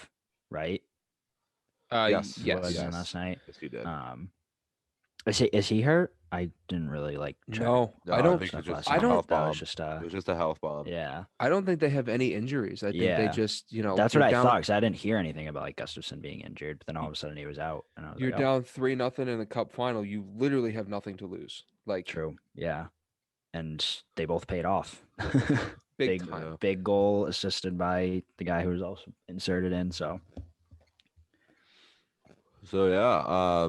[SPEAKER 2] right?
[SPEAKER 1] Yes.
[SPEAKER 3] Yes.
[SPEAKER 2] Was in
[SPEAKER 1] Yes.
[SPEAKER 2] last night.
[SPEAKER 1] Yes, he did.
[SPEAKER 2] Is he hurt? I didn't really like. check
[SPEAKER 3] No,
[SPEAKER 1] No,
[SPEAKER 3] I don't.
[SPEAKER 1] think
[SPEAKER 2] stuff
[SPEAKER 1] it's just
[SPEAKER 2] last
[SPEAKER 3] I
[SPEAKER 1] a
[SPEAKER 2] night.
[SPEAKER 3] don't-
[SPEAKER 1] health
[SPEAKER 2] That
[SPEAKER 1] bomb.
[SPEAKER 2] was just
[SPEAKER 1] It was just a health bomb.
[SPEAKER 2] yeah.
[SPEAKER 3] I don't think they have any injuries. I think they
[SPEAKER 2] Yeah.
[SPEAKER 3] just,
[SPEAKER 2] That's
[SPEAKER 3] you're
[SPEAKER 2] what I
[SPEAKER 3] down-
[SPEAKER 2] thought because I didn't hear anything about like Gustafsson being injured. But then all of a sudden he was out, and I was
[SPEAKER 3] You're
[SPEAKER 2] like, oh,
[SPEAKER 3] down 3-0 in the cup final. You literally have nothing to lose. Like
[SPEAKER 2] true, yeah. And they both paid off.
[SPEAKER 3] big
[SPEAKER 2] big,
[SPEAKER 3] time.
[SPEAKER 2] big goal assisted by the guy who was also inserted in. So
[SPEAKER 1] So yeah.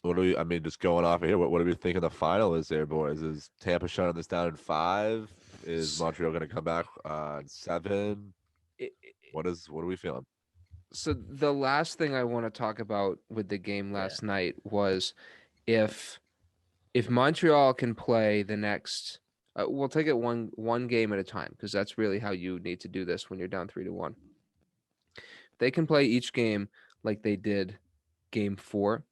[SPEAKER 1] What do we? I mean, just going off of here. What do we think of the final is there, boys? Is Tampa shutting this down in 5? Is Montreal going to come back in 7? What are we feeling?
[SPEAKER 3] So the last thing I want to talk about with the game last night was if Montreal can play the next, we'll take it one game at a time because that's really how you need to do this when you're down 3-1. They can play each game like they did game 4,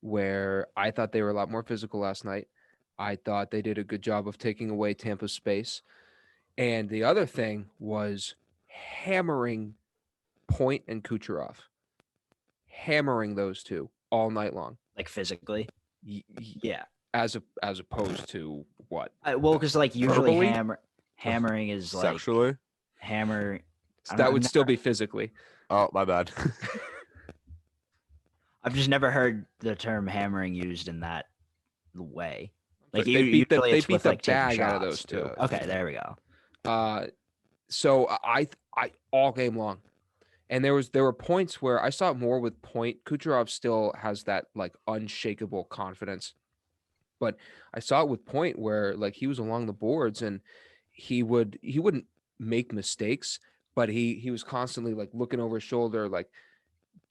[SPEAKER 3] where I thought they were a lot more physical last night. I thought they did a good job of taking away Tampa's space. And the other thing was hammering Point and Kucherov, hammering those two all night long.
[SPEAKER 2] like physically, yeah.
[SPEAKER 3] As opposed to what?
[SPEAKER 2] Well, because like usually
[SPEAKER 3] Verbally?
[SPEAKER 2] hammering is like
[SPEAKER 1] Sexually?
[SPEAKER 2] hammer.
[SPEAKER 3] That would still be physically.
[SPEAKER 1] Oh, my bad.
[SPEAKER 2] I've just never heard the term hammering used in that way. Like
[SPEAKER 3] They beat the,
[SPEAKER 2] usually
[SPEAKER 3] they
[SPEAKER 2] it's
[SPEAKER 3] beat
[SPEAKER 2] with,
[SPEAKER 3] the
[SPEAKER 2] like, taking
[SPEAKER 3] bag out of
[SPEAKER 2] shots.
[SPEAKER 3] those two.
[SPEAKER 1] Yeah.
[SPEAKER 2] Okay, there we go.
[SPEAKER 3] So I all game long, and there were points where I saw it more with Point. Kucherov still has that like unshakable confidence, but I saw it with Point where like he was along the boards and he wouldn't make mistakes, but he was constantly like looking over his shoulder, like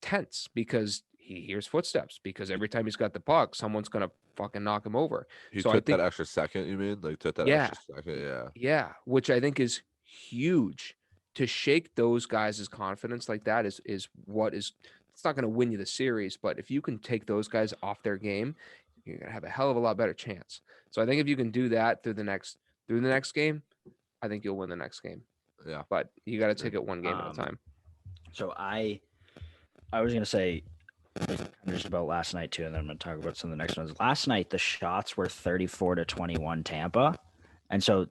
[SPEAKER 3] tense because he hears footsteps because every time he's got the puck, someone's gonna fucking knock him over.
[SPEAKER 1] He
[SPEAKER 3] So I
[SPEAKER 1] took
[SPEAKER 3] think-
[SPEAKER 1] that extra second, you mean? Like, took that
[SPEAKER 3] Yeah.
[SPEAKER 1] extra second, yeah.
[SPEAKER 3] Yeah, which I think is huge. To shake those guys' confidence like that is what is. It's not going to win you the series, but if you can take those guys off their game, you're going to have a hell of a lot better chance. So I think if you can do that through the next game, I think you'll win the next game.
[SPEAKER 1] Yeah.
[SPEAKER 3] but you got to take it one game at a time.
[SPEAKER 2] So I was gonna say just about last night too, and then I'm gonna talk about some of the next ones. Last night the shots were 34-21 Tampa, and so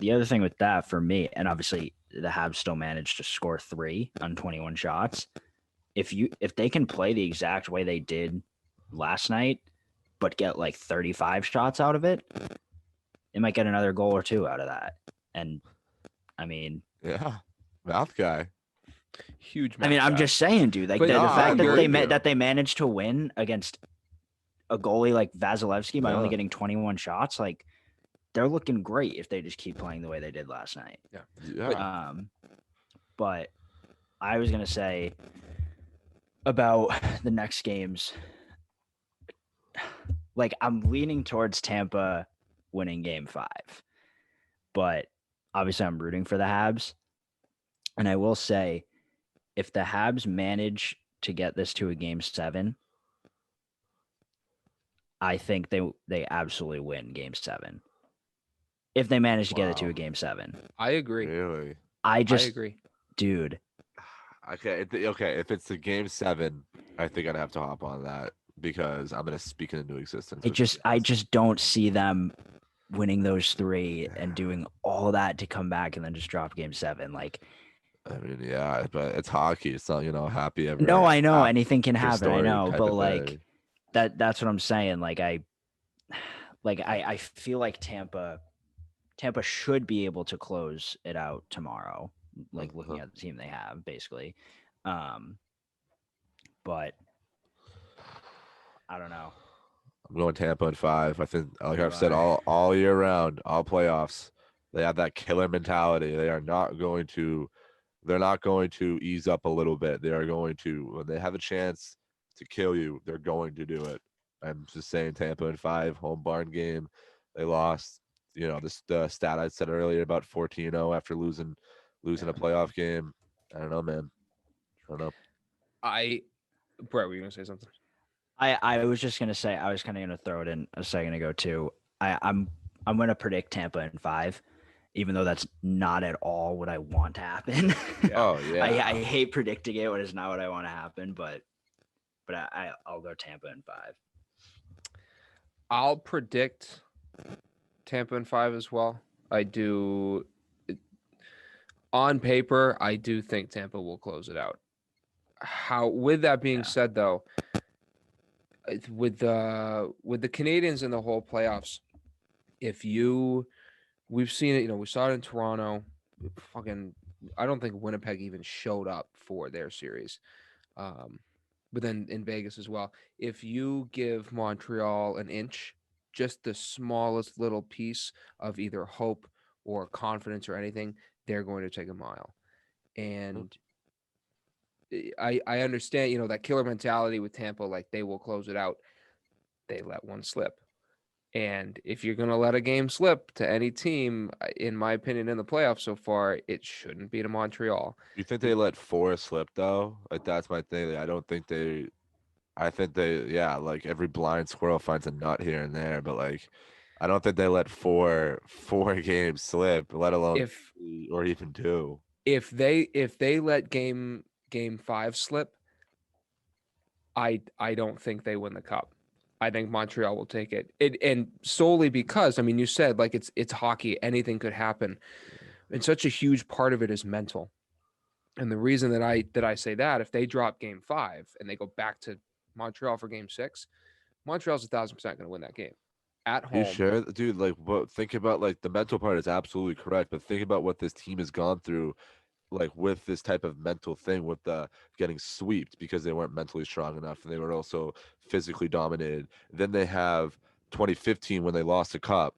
[SPEAKER 2] the other thing with that for me, and obviously the Habs still managed to score 3 on 21 shots. If they can play the exact way they did last night, but get like 35 shots out of it, they might get another goal or two out of that. And I mean,
[SPEAKER 1] Yeah. Mouth guy.
[SPEAKER 3] Huge.
[SPEAKER 2] I'm
[SPEAKER 3] guy.
[SPEAKER 2] just saying, dude. Like
[SPEAKER 3] But
[SPEAKER 2] the
[SPEAKER 1] no,
[SPEAKER 2] fact
[SPEAKER 1] I
[SPEAKER 2] that
[SPEAKER 1] believe you.
[SPEAKER 2] they managed to win against a goalie like Vasilevsky by only
[SPEAKER 1] Yeah.
[SPEAKER 2] getting 21 shots, like they're looking great if they just keep playing the way they did last night.
[SPEAKER 1] Yeah.
[SPEAKER 2] But I was gonna say about the next games, like I'm leaning towards Tampa winning Game 5, but obviously I'm rooting for the Habs, and I will say if the Habs manage to get this to a Game 7, I think they absolutely win Game 7. If they manage to get it to
[SPEAKER 1] Wow.
[SPEAKER 2] a Game 7,
[SPEAKER 3] I agree.
[SPEAKER 1] Really?
[SPEAKER 2] I
[SPEAKER 3] I agree.
[SPEAKER 2] dude.
[SPEAKER 1] Okay. If it's the game 7, I think I'd have to hop on that because I'm gonna speak it into existence.
[SPEAKER 2] I just don't see them winning those 3 and doing all that to come back and then just drop Game 7. Like,
[SPEAKER 1] I mean, yeah, but it's hockey. It's not, happy ever.
[SPEAKER 2] no, I know
[SPEAKER 1] after
[SPEAKER 2] anything can happen. I
[SPEAKER 1] story
[SPEAKER 2] know,
[SPEAKER 1] type
[SPEAKER 2] but
[SPEAKER 1] of
[SPEAKER 2] like
[SPEAKER 1] thing.
[SPEAKER 2] that's what I'm saying. Like I feel like Tampa should be able to close it out tomorrow. Like looking at the team they have, basically. But I don't know.
[SPEAKER 1] I'm going Tampa in 5. I think, like
[SPEAKER 2] You
[SPEAKER 1] I've said
[SPEAKER 2] are.
[SPEAKER 1] all year round, all playoffs, they have that killer mentality. They're not going to ease up a little bit. They are going to, when they have a chance to kill you, they're going to do it. I'm just saying Tampa in 5, home barn game. They lost. The stat I said earlier about 14-0 after losing a playoff game. I don't know, man. I don't know.
[SPEAKER 3] Brett, were you gonna say something?
[SPEAKER 2] I was just gonna say I was kind of gonna throw it in a second ago too. I'm gonna predict Tampa in 5, even though that's not at all what I want to happen.
[SPEAKER 1] Oh yeah.
[SPEAKER 2] I hate predicting it when it's not what I want to happen, but I'll go Tampa in 5.
[SPEAKER 3] I'll predict Tampa in 5 as well. I do. On paper, I do think Tampa will close it out. With that being said, though, with the Canadians in the whole playoffs, we've seen it. We saw it in Toronto. Fucking, I don't think Winnipeg even showed up for their series. But then in Vegas as well. If you give Montreal an inch, just the smallest little piece of either hope or confidence or anything, they're going to take a mile. And I understand, that killer mentality with Tampa, like they will close it out. They let one slip. And if you're going to let a game slip to any team, in my opinion, in the playoffs so far, it shouldn't be to Montreal.
[SPEAKER 1] You think they let 4 slip though? Like that's my thing. I don't think they. I think yeah, like every blind squirrel finds a nut here and there, but like, I don't think they let four games slip, let alone
[SPEAKER 3] If
[SPEAKER 1] 3 or even 2.
[SPEAKER 3] if they let game 5 slip, I don't think they win the cup. I think Montreal will take it. And solely because, I mean, you said like it's hockey, anything could happen. And such a huge part of it is mental. And the reason that I say that, if they drop game 5 and they go back to Montreal for game 6, Montreal's 1,000% going to win that game at
[SPEAKER 1] You
[SPEAKER 3] home.
[SPEAKER 1] sure, dude? Like, what? Think about like the mental part is absolutely correct, but think about what this team has gone through, like with this type of mental thing, with the getting swept because they weren't mentally strong enough, and they were also physically dominated. Then they have 2015 when they lost the cup.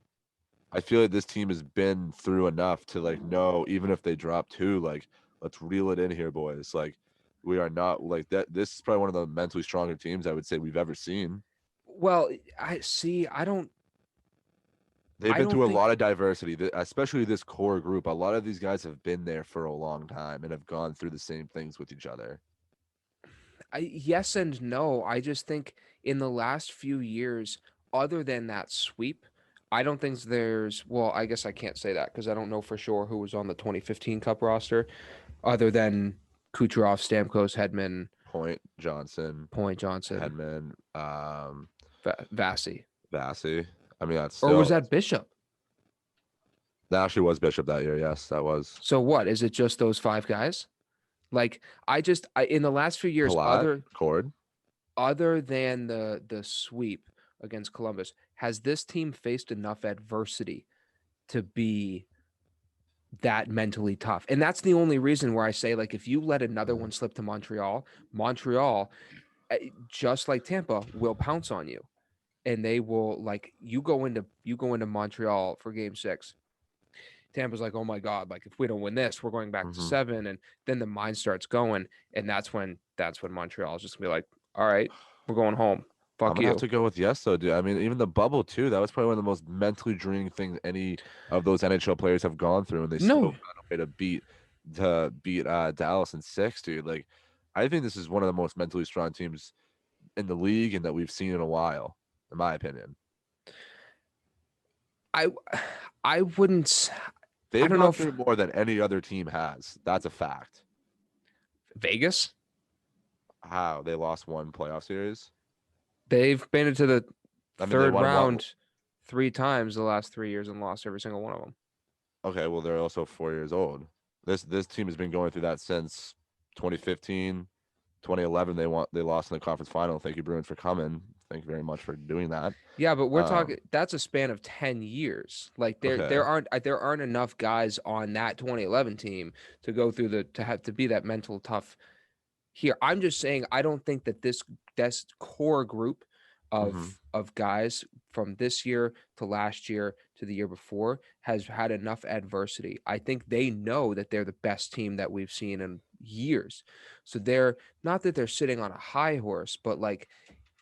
[SPEAKER 1] I feel like this team has been through enough to like know, even if they drop 2, like let's reel it in here, boys. Like we are not like that. This is probably one of the mentally stronger teams I would say we've ever seen.
[SPEAKER 3] Well, I see. I don't
[SPEAKER 1] They've been through a
[SPEAKER 3] think
[SPEAKER 1] lot of diversity, especially this core group. A lot of these guys have been there for a long time and have gone through the same things with each other.
[SPEAKER 3] yes and no. I just think in the last few years, other than that sweep, I don't think there's. Well, I guess I can't say that because I don't know for sure who was on the 2015 Cup roster, other than Kucherov, Stamkos, Hedman,
[SPEAKER 1] Point Johnson,
[SPEAKER 3] Point Johnson,
[SPEAKER 1] Hedman,
[SPEAKER 3] Vasi,
[SPEAKER 1] Vassy. I mean, that's
[SPEAKER 3] or was
[SPEAKER 1] still
[SPEAKER 3] that Bishop?
[SPEAKER 1] that actually was Bishop that year. Yes, that was
[SPEAKER 3] So what is it? Just those five guys? Like I in the last few years,
[SPEAKER 1] Palat, Cord.
[SPEAKER 3] other than the sweep against Columbus, has this team faced enough adversity to be that mentally tough? And that's the only reason where I say, like, if you let another one slip to Montreal, Montreal, just like Tampa, will pounce on you, and they will, like, you go into Montreal for Game 6. Tampa's like, oh my God, like if we don't win this, we're going back to
[SPEAKER 1] Mm-hmm.
[SPEAKER 3] 7, and then the mind starts going, and that's when Montreal is just gonna be like, all right, we're going home.
[SPEAKER 1] I'm
[SPEAKER 3] Fuck
[SPEAKER 1] gonna have
[SPEAKER 3] you.
[SPEAKER 1] to go with yes, though, dude. I mean, even the bubble too. That was probably one of the most mentally draining things any of those NHL players have gone through, and they still
[SPEAKER 3] No,
[SPEAKER 1] found a way to beat Dallas in 6, dude. Like, I think this is one of the most mentally strong teams in the league and that we've seen in a while, in my opinion.
[SPEAKER 3] I I wouldn't. I
[SPEAKER 1] They've
[SPEAKER 3] don't know
[SPEAKER 1] gone
[SPEAKER 3] if
[SPEAKER 1] through more than any other team has. That's a fact.
[SPEAKER 3] Vegas.
[SPEAKER 1] How they lost one playoff series.
[SPEAKER 3] They've been into the
[SPEAKER 1] I mean, they
[SPEAKER 3] third
[SPEAKER 1] won one.
[SPEAKER 3] round 3 times the last 3 years and lost every single one of them.
[SPEAKER 1] Okay, well, they're also 4 years old. This team has been going through that since 2015, 2011. They lost in the conference final. Thank you, Bruins, for coming. Thank you very much for doing that.
[SPEAKER 3] Yeah, but we're talking
[SPEAKER 1] Um,
[SPEAKER 3] that's a span of 10 years. Like there
[SPEAKER 1] okay.
[SPEAKER 3] there aren't there aren't enough guys on that 2011 team to go through the to have to be that mental tough here. I'm just saying I don't think that this core group
[SPEAKER 1] Hmm.
[SPEAKER 3] of guys from this year to last year to the year before has had enough adversity. I think they know that they're the best team that we've seen in years. So they're not that they're sitting on a high horse, but like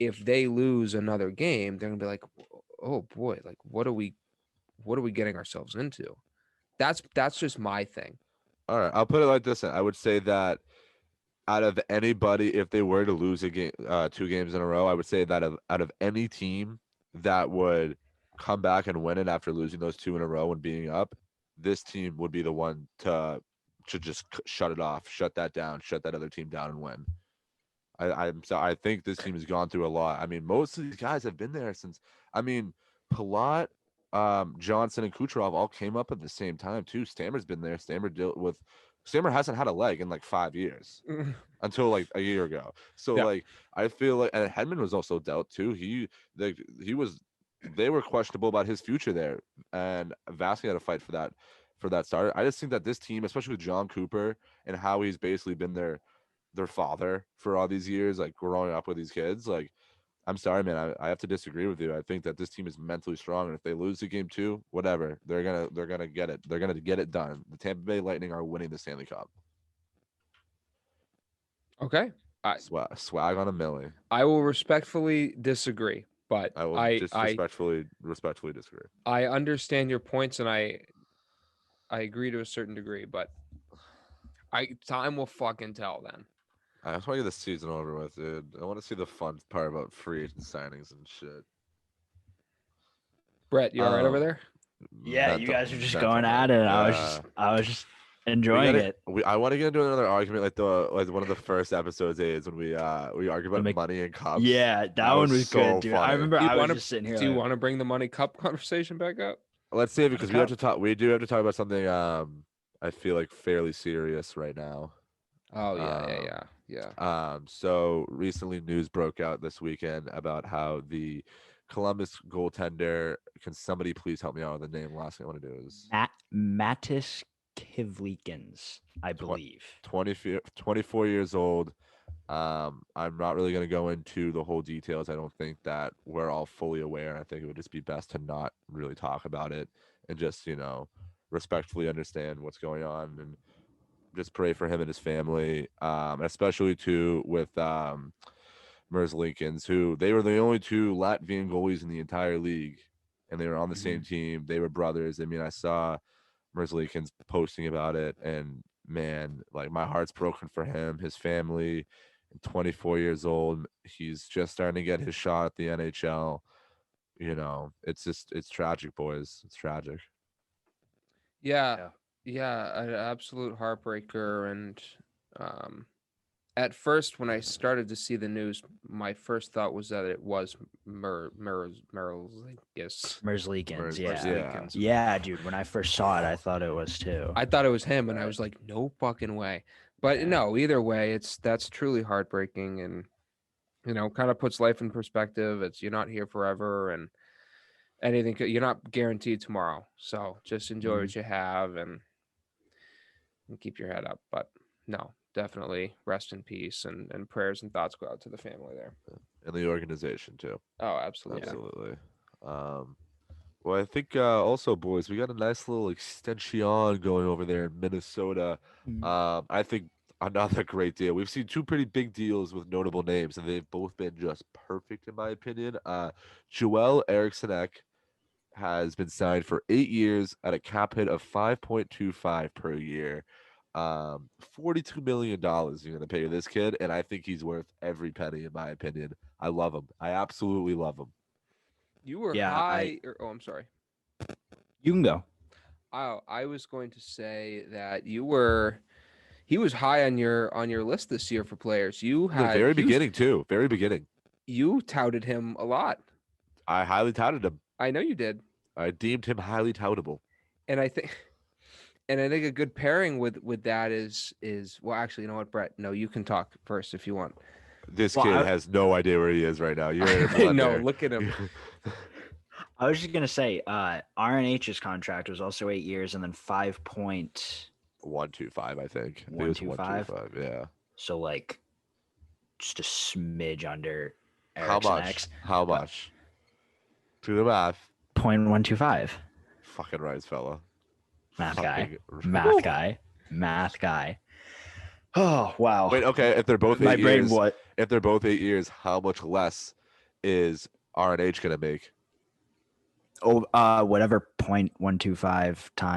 [SPEAKER 3] if they lose another game, they're gonna be like, oh boy, like what are we getting ourselves into? That's just my thing.
[SPEAKER 1] All right, I'll put it like this. Then. I would say that out of anybody, if they were to lose a game, 2 games in a row, I would say that out of any team that would come back and win it after losing those 2 in a row and being up, this team would be the one to just shut it off, shut that down, shut that other team down and win. I think this team has gone through a lot. I mean, most of these guys have been there since. I mean, Palat, Johnson, and Kucherov all came up at the same time too. Stammer's been there. Stammer hasn't had a leg in like 5 years until like a year ago. So
[SPEAKER 3] Yeah.
[SPEAKER 1] like I feel like, and Hedman was also dealt too. He was they were questionable about his future there, and Vasquez had to fight for that starter. I just think that this team, especially with John Cooper and how he's basically been their father for all these years, like growing up with these kids. Like, I'm sorry, man. I have to disagree with you. I think that this team is mentally strong, and if they lose the game 2, whatever, they're gonna get it. They're gonna get it done. The Tampa Bay Lightning are winning the Stanley Cup.
[SPEAKER 3] Okay. I
[SPEAKER 1] Swag on a millie.
[SPEAKER 3] I will respectfully disagree, but
[SPEAKER 1] I will
[SPEAKER 3] I
[SPEAKER 1] just
[SPEAKER 3] I
[SPEAKER 1] respectfully disagree.
[SPEAKER 3] I understand your points and I agree to a certain degree, but time will fucking tell then.
[SPEAKER 1] I just want to get the season over with, dude. I want to see the fun part about free agent signings and shit.
[SPEAKER 3] Brett, you all right over
[SPEAKER 1] Um,
[SPEAKER 3] there?
[SPEAKER 2] Yeah, you
[SPEAKER 1] mental,
[SPEAKER 2] guys are just going
[SPEAKER 1] mental.
[SPEAKER 2] at it.
[SPEAKER 1] Yeah.
[SPEAKER 2] I was just
[SPEAKER 1] We
[SPEAKER 2] enjoying
[SPEAKER 1] gotta.
[SPEAKER 2] it.
[SPEAKER 1] I want to get into another argument like one of the first episodes is when we argue
[SPEAKER 2] The
[SPEAKER 1] about
[SPEAKER 2] Mc-
[SPEAKER 1] money and cups.
[SPEAKER 2] yeah, that
[SPEAKER 1] That
[SPEAKER 2] one
[SPEAKER 1] was
[SPEAKER 2] was good,
[SPEAKER 1] so
[SPEAKER 2] dude. I
[SPEAKER 1] funny.
[SPEAKER 2] remember
[SPEAKER 3] Do you
[SPEAKER 2] I was
[SPEAKER 3] want to
[SPEAKER 2] just sitting here
[SPEAKER 3] do you
[SPEAKER 2] like,
[SPEAKER 3] want to bring the money cup conversation back up?
[SPEAKER 1] Let's save it
[SPEAKER 2] Money
[SPEAKER 1] because we have to
[SPEAKER 2] Cup?
[SPEAKER 1] talk. We do have to talk about something. I feel like fairly serious right now.
[SPEAKER 3] Oh yeah, yeah,
[SPEAKER 1] Um,
[SPEAKER 3] yeah, yeah.
[SPEAKER 1] So recently news broke out this weekend about how the Columbus goaltender. Can somebody please help me out with the name? Last thing I want to do is
[SPEAKER 2] Mattis Kivlikins, I
[SPEAKER 1] tw-
[SPEAKER 2] believe.
[SPEAKER 1] 24 years old. I'm not really going to go into the whole details. I don't think that we're all fully aware. I think it would just be best to not really talk about it and just, respectfully understand what's going on and just pray for him and his family, especially too with Merzlikins, who they were the only 2 Latvian goalies in the entire league, and they were on the same
[SPEAKER 2] Mhm.
[SPEAKER 1] team. They were brothers. I mean, I saw Merzlikins posting about it, and man, like my heart's broken for him, his family. 24 years old, he's just starting to get his shot at the NHL. It's tragic, boys. It's tragic.
[SPEAKER 3] Yeah,
[SPEAKER 2] Yeah.
[SPEAKER 3] yeah, an absolute heartbreaker. And um, at first, when I started to see the news, my first thought was that it was Merle's, I guess,
[SPEAKER 2] Merzlikins, yeah.
[SPEAKER 1] Yeah.
[SPEAKER 3] Merzlikins.
[SPEAKER 2] Yeah, dude. When I first saw it, I thought it was too.
[SPEAKER 3] I thought it was him, and I
[SPEAKER 2] But
[SPEAKER 3] was like, no fucking way. But
[SPEAKER 2] yeah.
[SPEAKER 3] no, either way, that's truly heartbreaking, and kind of puts life in perspective. It's you're not here forever, and you're not guaranteed tomorrow. So just enjoy
[SPEAKER 2] Mhm.
[SPEAKER 3] what you have, and keep your head up. But no, definitely rest in peace, and prayers and thoughts go out to the family there.
[SPEAKER 1] And the organization too.
[SPEAKER 3] Oh, absolutely.
[SPEAKER 2] Yeah.
[SPEAKER 1] Absolutely. Um, well, I think also, boys, we got a nice little extension going over there in Minnesota.
[SPEAKER 2] Mhm.
[SPEAKER 1] I think another great deal. We've seen two pretty big deals with notable names, and they've both been just perfect in my opinion. Joel Eriksson has been signed for 8 years at a cap hit of 5.25 per year. $42 million you're gonna pay this kid, and I think he's worth every penny in my opinion. I love him. I absolutely love him.
[SPEAKER 3] You were
[SPEAKER 2] Yeah,
[SPEAKER 3] high. Oh, I'm sorry.
[SPEAKER 2] you can go.
[SPEAKER 3] I was going to say that you were. He was high on your list this year for players.
[SPEAKER 1] In the very beginning too. Very beginning.
[SPEAKER 3] You touted him a lot.
[SPEAKER 1] I highly touted him.
[SPEAKER 3] I know you did,
[SPEAKER 1] I deemed him highly toutable.
[SPEAKER 3] and I think and I think a good pairing with that is well, actually, you know what, Brett? No, you can talk first if you want.
[SPEAKER 1] This
[SPEAKER 2] Well,
[SPEAKER 1] kid
[SPEAKER 2] I,
[SPEAKER 1] has no idea where he is right now. You're in a
[SPEAKER 3] I know.
[SPEAKER 1] blender.
[SPEAKER 3] Look at him.
[SPEAKER 2] I was just gonna say, RNH's contract was also 8 years and then
[SPEAKER 1] 125, I think. I think it was
[SPEAKER 2] 5.125.
[SPEAKER 1] 125. Yeah.
[SPEAKER 2] So like just a smidge under
[SPEAKER 1] How
[SPEAKER 2] Erickson
[SPEAKER 1] much?
[SPEAKER 2] X.
[SPEAKER 1] How
[SPEAKER 2] But
[SPEAKER 1] much? Do the math.
[SPEAKER 2] 0.125.
[SPEAKER 1] Fucking right, fella.
[SPEAKER 2] Math guy.
[SPEAKER 1] Fucking.
[SPEAKER 2] Math guy. Math guy. Oh wow.
[SPEAKER 1] Wait, okay. If they're both
[SPEAKER 2] My
[SPEAKER 1] eight
[SPEAKER 2] brain
[SPEAKER 1] years,
[SPEAKER 2] what?
[SPEAKER 1] if they're both 8 years, how much less is R&H gonna make?
[SPEAKER 2] Oh, whatever 0.125
[SPEAKER 1] What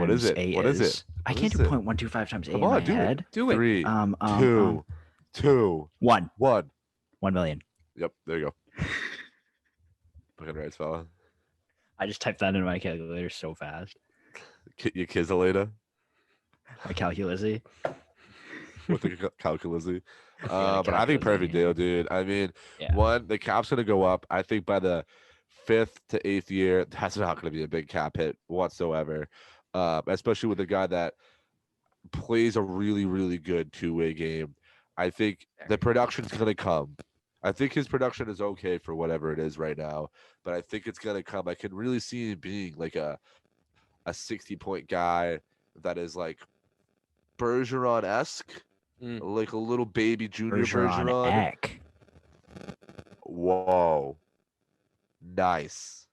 [SPEAKER 1] is
[SPEAKER 2] times
[SPEAKER 1] it?
[SPEAKER 2] 8
[SPEAKER 1] What is it?
[SPEAKER 2] is. I
[SPEAKER 1] What
[SPEAKER 2] can't
[SPEAKER 1] is
[SPEAKER 2] do
[SPEAKER 1] it?
[SPEAKER 2] 0.125 times 8
[SPEAKER 1] Come
[SPEAKER 2] in my
[SPEAKER 1] on, do it.
[SPEAKER 2] head.
[SPEAKER 3] Do it.
[SPEAKER 1] 3, 2, 2,
[SPEAKER 2] One.
[SPEAKER 1] 1.
[SPEAKER 2] 1 million.
[SPEAKER 1] Yep, there you go. Fucking right, fella.
[SPEAKER 2] I just typed that into my calculator so fast.
[SPEAKER 1] You Kizaleta
[SPEAKER 2] My Julizzy.
[SPEAKER 1] with the calculus.
[SPEAKER 2] The
[SPEAKER 1] But I think
[SPEAKER 2] calculus,
[SPEAKER 1] perfect
[SPEAKER 2] yeah.
[SPEAKER 1] deal, dude. I mean,
[SPEAKER 2] Yeah.
[SPEAKER 1] one, the cap's gonna go up. I think by the 5th to 8th year, that's not gonna be a big cap hit whatsoever. Especially with a guy that plays a really, really good two-way game. I think the production's gonna come. I think his production is okay for whatever it is right now, but I think it's gonna come. I can really see him being like a 60-point guy that is like Bergeron-esque,
[SPEAKER 3] Mm.
[SPEAKER 1] like a little baby junior
[SPEAKER 2] Bergeron
[SPEAKER 1] Bergeron.
[SPEAKER 2] Eck.
[SPEAKER 1] Whoa. Nice.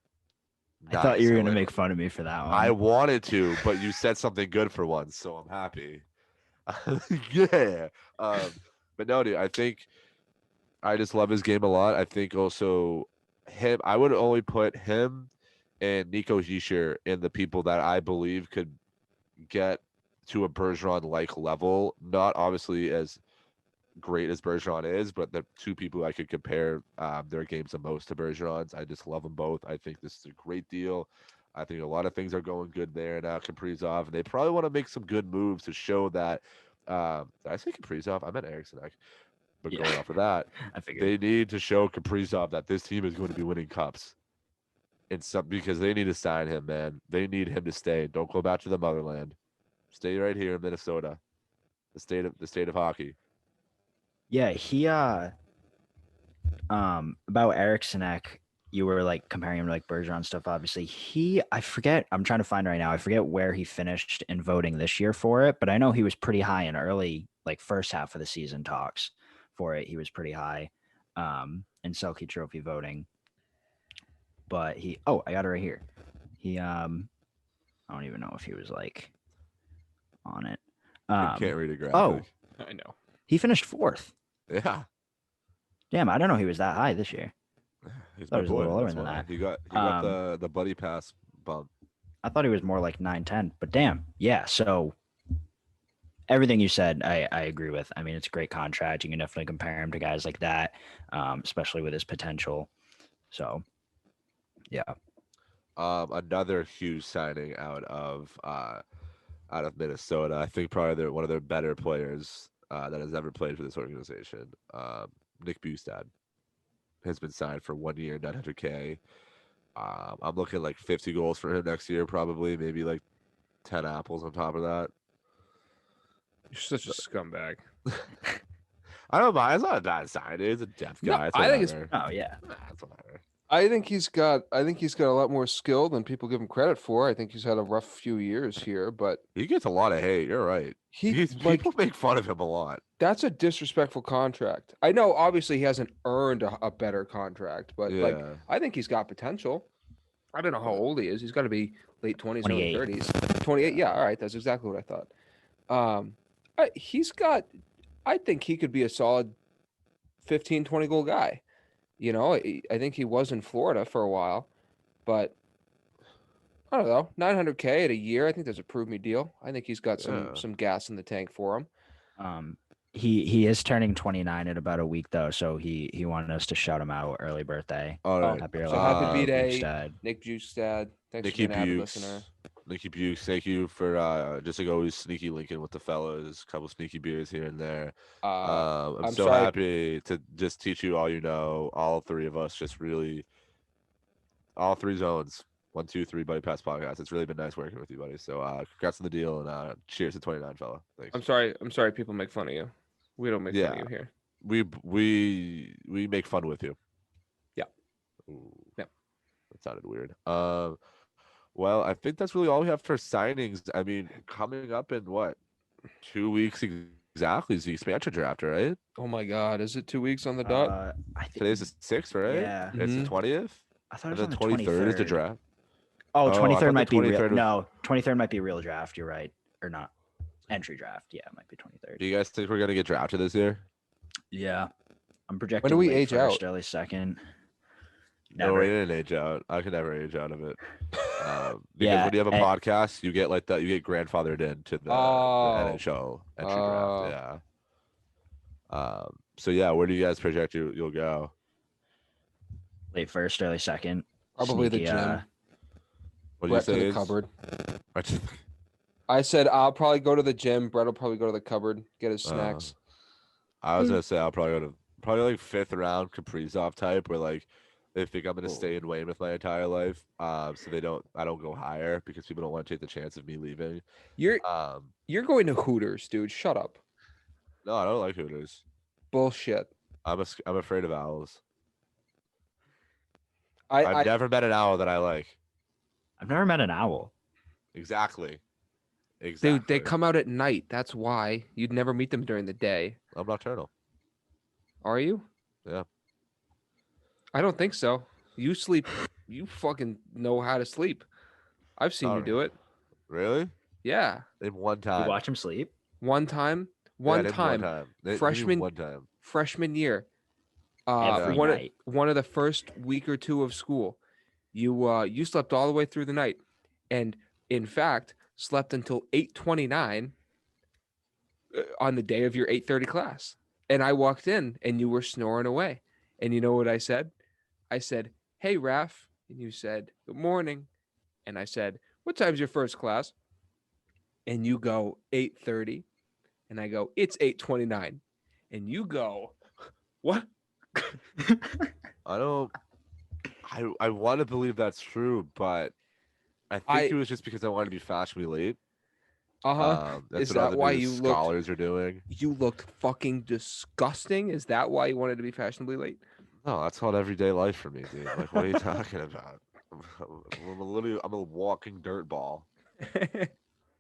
[SPEAKER 2] I thought you were
[SPEAKER 1] Nice.
[SPEAKER 2] gonna make fun of me for that one.
[SPEAKER 1] I wanted to, but you said something good for once, so I'm happy. Yeah. But no, dude, I think I just love his game a lot. I think also I would only put him and Nico Hischier in the people that I believe could get to a Bergeron-like level. Not obviously as great as Bergeron is, but the two people I could compare their games the most to Bergeron's. I just love them both. I think this is a great deal. I think a lot of things are going good there now. Kaprizov, and they probably want to make some good moves to show that. Did I say Kaprizov? I meant Eriksson. But
[SPEAKER 2] Yeah.
[SPEAKER 1] going off of that,
[SPEAKER 2] I figured.
[SPEAKER 1] they need to show Kaprizov that this team is going to be winning cups. Because they need to sign him, man. They need him to stay. Don't go back to the motherland. Stay right here in Minnesota, the state of hockey.
[SPEAKER 2] Yeah, he about Erickson Ek, you were like comparing him to like Bergeron stuff. Obviously, I forget. I'm trying to find right now. I forget where he finished in voting this year for it, but I know he was pretty high in early like first half of the season talks for it. He was pretty high in Selke Trophy voting. But I got it right here. He I don't even know if he was like on it.
[SPEAKER 1] I can't read a graphic.
[SPEAKER 2] Oh,
[SPEAKER 3] I know.
[SPEAKER 2] he finished 4th.
[SPEAKER 1] Yeah.
[SPEAKER 2] Damn, I don't know he was that high this year.
[SPEAKER 1] He's
[SPEAKER 2] Thought
[SPEAKER 1] my
[SPEAKER 2] he was a
[SPEAKER 1] boy.
[SPEAKER 2] little lower
[SPEAKER 1] That's
[SPEAKER 2] than
[SPEAKER 1] why.
[SPEAKER 2] that.
[SPEAKER 1] He got the buddy pass bump.
[SPEAKER 2] I thought he was more like 9-10, but damn, yeah. So everything you said, I agree with. I mean, it's a great contract. You can definitely compare him to guys like that, especially with his potential. So Yeah.
[SPEAKER 1] Another huge signing out of Minnesota. I think probably they're one of their better players that has ever played for this organization. Nick Bustad has been signed for 1 year, 900K. I'm looking like 50 goals for him next year, probably maybe like 10 apples on top of that.
[SPEAKER 3] You're such a scumbag.
[SPEAKER 1] I don't mind. It's not a bad sign. He's a depth
[SPEAKER 3] No,
[SPEAKER 1] guy. It's
[SPEAKER 3] I think it's.
[SPEAKER 1] whatever.
[SPEAKER 2] Oh yeah.
[SPEAKER 1] It's whatever.
[SPEAKER 3] I think he's got. I think he's got a lot more skill than people give him credit for. I think he's had a rough few years here, but
[SPEAKER 1] He gets a lot of hate. You're right. People make fun of him a lot.
[SPEAKER 3] that's a disrespectful contract. I know, obviously, he hasn't earned a better contract, but
[SPEAKER 1] Yeah.
[SPEAKER 3] I think he's got potential. I don't know how old he is. He's got to be late 20s, early
[SPEAKER 2] 28.
[SPEAKER 3] 30s. 28. Yeah, all right, that's exactly what I thought. He's got. I think he could be a solid 15, 20 goal guy. I think he was in Florida for a while, but I don't know, 900K at a year. I think that's a prove me deal. I think he's got
[SPEAKER 1] Yeah.
[SPEAKER 3] some gas in the tank for him.
[SPEAKER 2] He is turning 29 in about a week though, so he wanted us to shout him out early birthday.
[SPEAKER 1] All right.
[SPEAKER 2] Happy
[SPEAKER 3] So
[SPEAKER 2] early
[SPEAKER 3] happy
[SPEAKER 2] birthday,
[SPEAKER 3] B-Day,
[SPEAKER 2] Bustad.
[SPEAKER 3] Nick Bustad. Thanks
[SPEAKER 1] Nikki
[SPEAKER 3] for being an avid listener.
[SPEAKER 1] Bukes. Nikki Bukes, thank you for just like always sneaky linking with the fellas, couple sneaky beers here and there. I'm
[SPEAKER 3] I'm
[SPEAKER 1] so
[SPEAKER 3] sorry.
[SPEAKER 1] happy to just teach you all you know. All three of us just really all three zones. 1, 2, 3 Buddy Pass podcast. It's really been nice working with you, buddy. So congrats on the deal and cheers to 29, fella. Thanks.
[SPEAKER 3] I'm sorry. People make fun of you. We don't make fun of you here.
[SPEAKER 1] We make fun with you.
[SPEAKER 3] Yeah.
[SPEAKER 1] Ooh,
[SPEAKER 3] yeah.
[SPEAKER 1] That sounded weird. Well, I think that's really all we have for signings. I mean, coming up in what 2 weeks exactly is the expansion draft, right?
[SPEAKER 3] Oh my God, is it 2 weeks on the dot?
[SPEAKER 2] I think
[SPEAKER 1] Today's the 6th, right?
[SPEAKER 2] Yeah.
[SPEAKER 1] It's the
[SPEAKER 3] Mhm.
[SPEAKER 1] 20th.
[SPEAKER 2] I thought it
[SPEAKER 1] And
[SPEAKER 2] was on
[SPEAKER 1] the
[SPEAKER 2] the
[SPEAKER 1] 23rd is the
[SPEAKER 2] 23rd.
[SPEAKER 1] draft.
[SPEAKER 2] Oh,
[SPEAKER 1] I
[SPEAKER 2] 23rd
[SPEAKER 1] thought the
[SPEAKER 2] might be real.
[SPEAKER 1] 23rd was-
[SPEAKER 2] No, 23rd might be real draft. You're right. Or not. Entry draft. Yeah, it might be 23rd.
[SPEAKER 1] Do you guys think we're gonna get drafted this year?
[SPEAKER 2] Yeah. I'm projecting
[SPEAKER 3] we
[SPEAKER 2] late
[SPEAKER 3] age
[SPEAKER 2] first,
[SPEAKER 3] out?
[SPEAKER 2] early second.
[SPEAKER 1] No, we
[SPEAKER 2] Never.
[SPEAKER 1] didn't age out. I could never age out of it. Because
[SPEAKER 2] Yeah,
[SPEAKER 1] when you have a
[SPEAKER 2] and-
[SPEAKER 1] podcast, you get like that. You get grandfathered into the NHL entry
[SPEAKER 3] Oh.
[SPEAKER 1] draft. Yeah. So yeah, where do you guys project you'll go?
[SPEAKER 2] Late first, early second.
[SPEAKER 3] Probably the
[SPEAKER 2] Sneaky,
[SPEAKER 3] gym.
[SPEAKER 1] What do you
[SPEAKER 3] Brett to
[SPEAKER 1] say?
[SPEAKER 3] the
[SPEAKER 1] Is?
[SPEAKER 3] cupboard.
[SPEAKER 1] I just-
[SPEAKER 3] I said I'll probably go to the gym. Brett will probably go to the cupboard, get his snacks.
[SPEAKER 1] I was gonna say I'll probably go to like 5th round Kaprizov type, where like they think I'm gonna stay in Weymouth my entire life. So I don't go higher because people don't want to take the chance of me leaving.
[SPEAKER 3] You're
[SPEAKER 1] Um,
[SPEAKER 3] you're going to Hooters, dude. Shut up.
[SPEAKER 1] no, I don't like Hooters.
[SPEAKER 3] Bullshit.
[SPEAKER 1] I'm afraid of owls.
[SPEAKER 3] I
[SPEAKER 1] I've never met an owl that I like.
[SPEAKER 2] I've never met an owl.
[SPEAKER 1] Exactly.
[SPEAKER 3] dude, they come out at night. That's why you'd never meet them during the day.
[SPEAKER 1] I'm nocturnal.
[SPEAKER 3] Are you?
[SPEAKER 1] Yeah.
[SPEAKER 3] I don't think so. You sleep. You fucking know how to sleep. I've seen you do it.
[SPEAKER 1] Really?
[SPEAKER 3] Yeah.
[SPEAKER 1] In one
[SPEAKER 2] You
[SPEAKER 1] time.
[SPEAKER 2] watch him sleep?
[SPEAKER 3] One time.
[SPEAKER 1] Yeah,
[SPEAKER 3] One
[SPEAKER 1] I did
[SPEAKER 3] time.
[SPEAKER 1] Maybe
[SPEAKER 3] Freshman-
[SPEAKER 1] One time.
[SPEAKER 3] Freshman year.
[SPEAKER 2] Every
[SPEAKER 3] one
[SPEAKER 2] night.
[SPEAKER 3] one of the first week or two of school, you slept all the way through the night, and in fact slept until 8:29 on the day of your 8:30 class. And I walked in, and you were snoring away. And you know what I said? I said, "Hey, Raph," and you said, "Good morning," and I said, "What time's your first class?" And you go 8:30, and I go, "It's 8:29," and you go, "What?"
[SPEAKER 1] I don't. I want to believe that's true, but I think it was just because I wanted to be fashionably late. That's
[SPEAKER 3] Is
[SPEAKER 1] what all
[SPEAKER 3] that
[SPEAKER 1] the
[SPEAKER 3] why
[SPEAKER 1] new
[SPEAKER 3] you looked?
[SPEAKER 1] scholars are doing.
[SPEAKER 3] You looked fucking disgusting. Is that why you wanted to be fashionably late?
[SPEAKER 1] No, that's called everyday life for me, dude. Like, what are you talking about? I'm a walking dirt ball.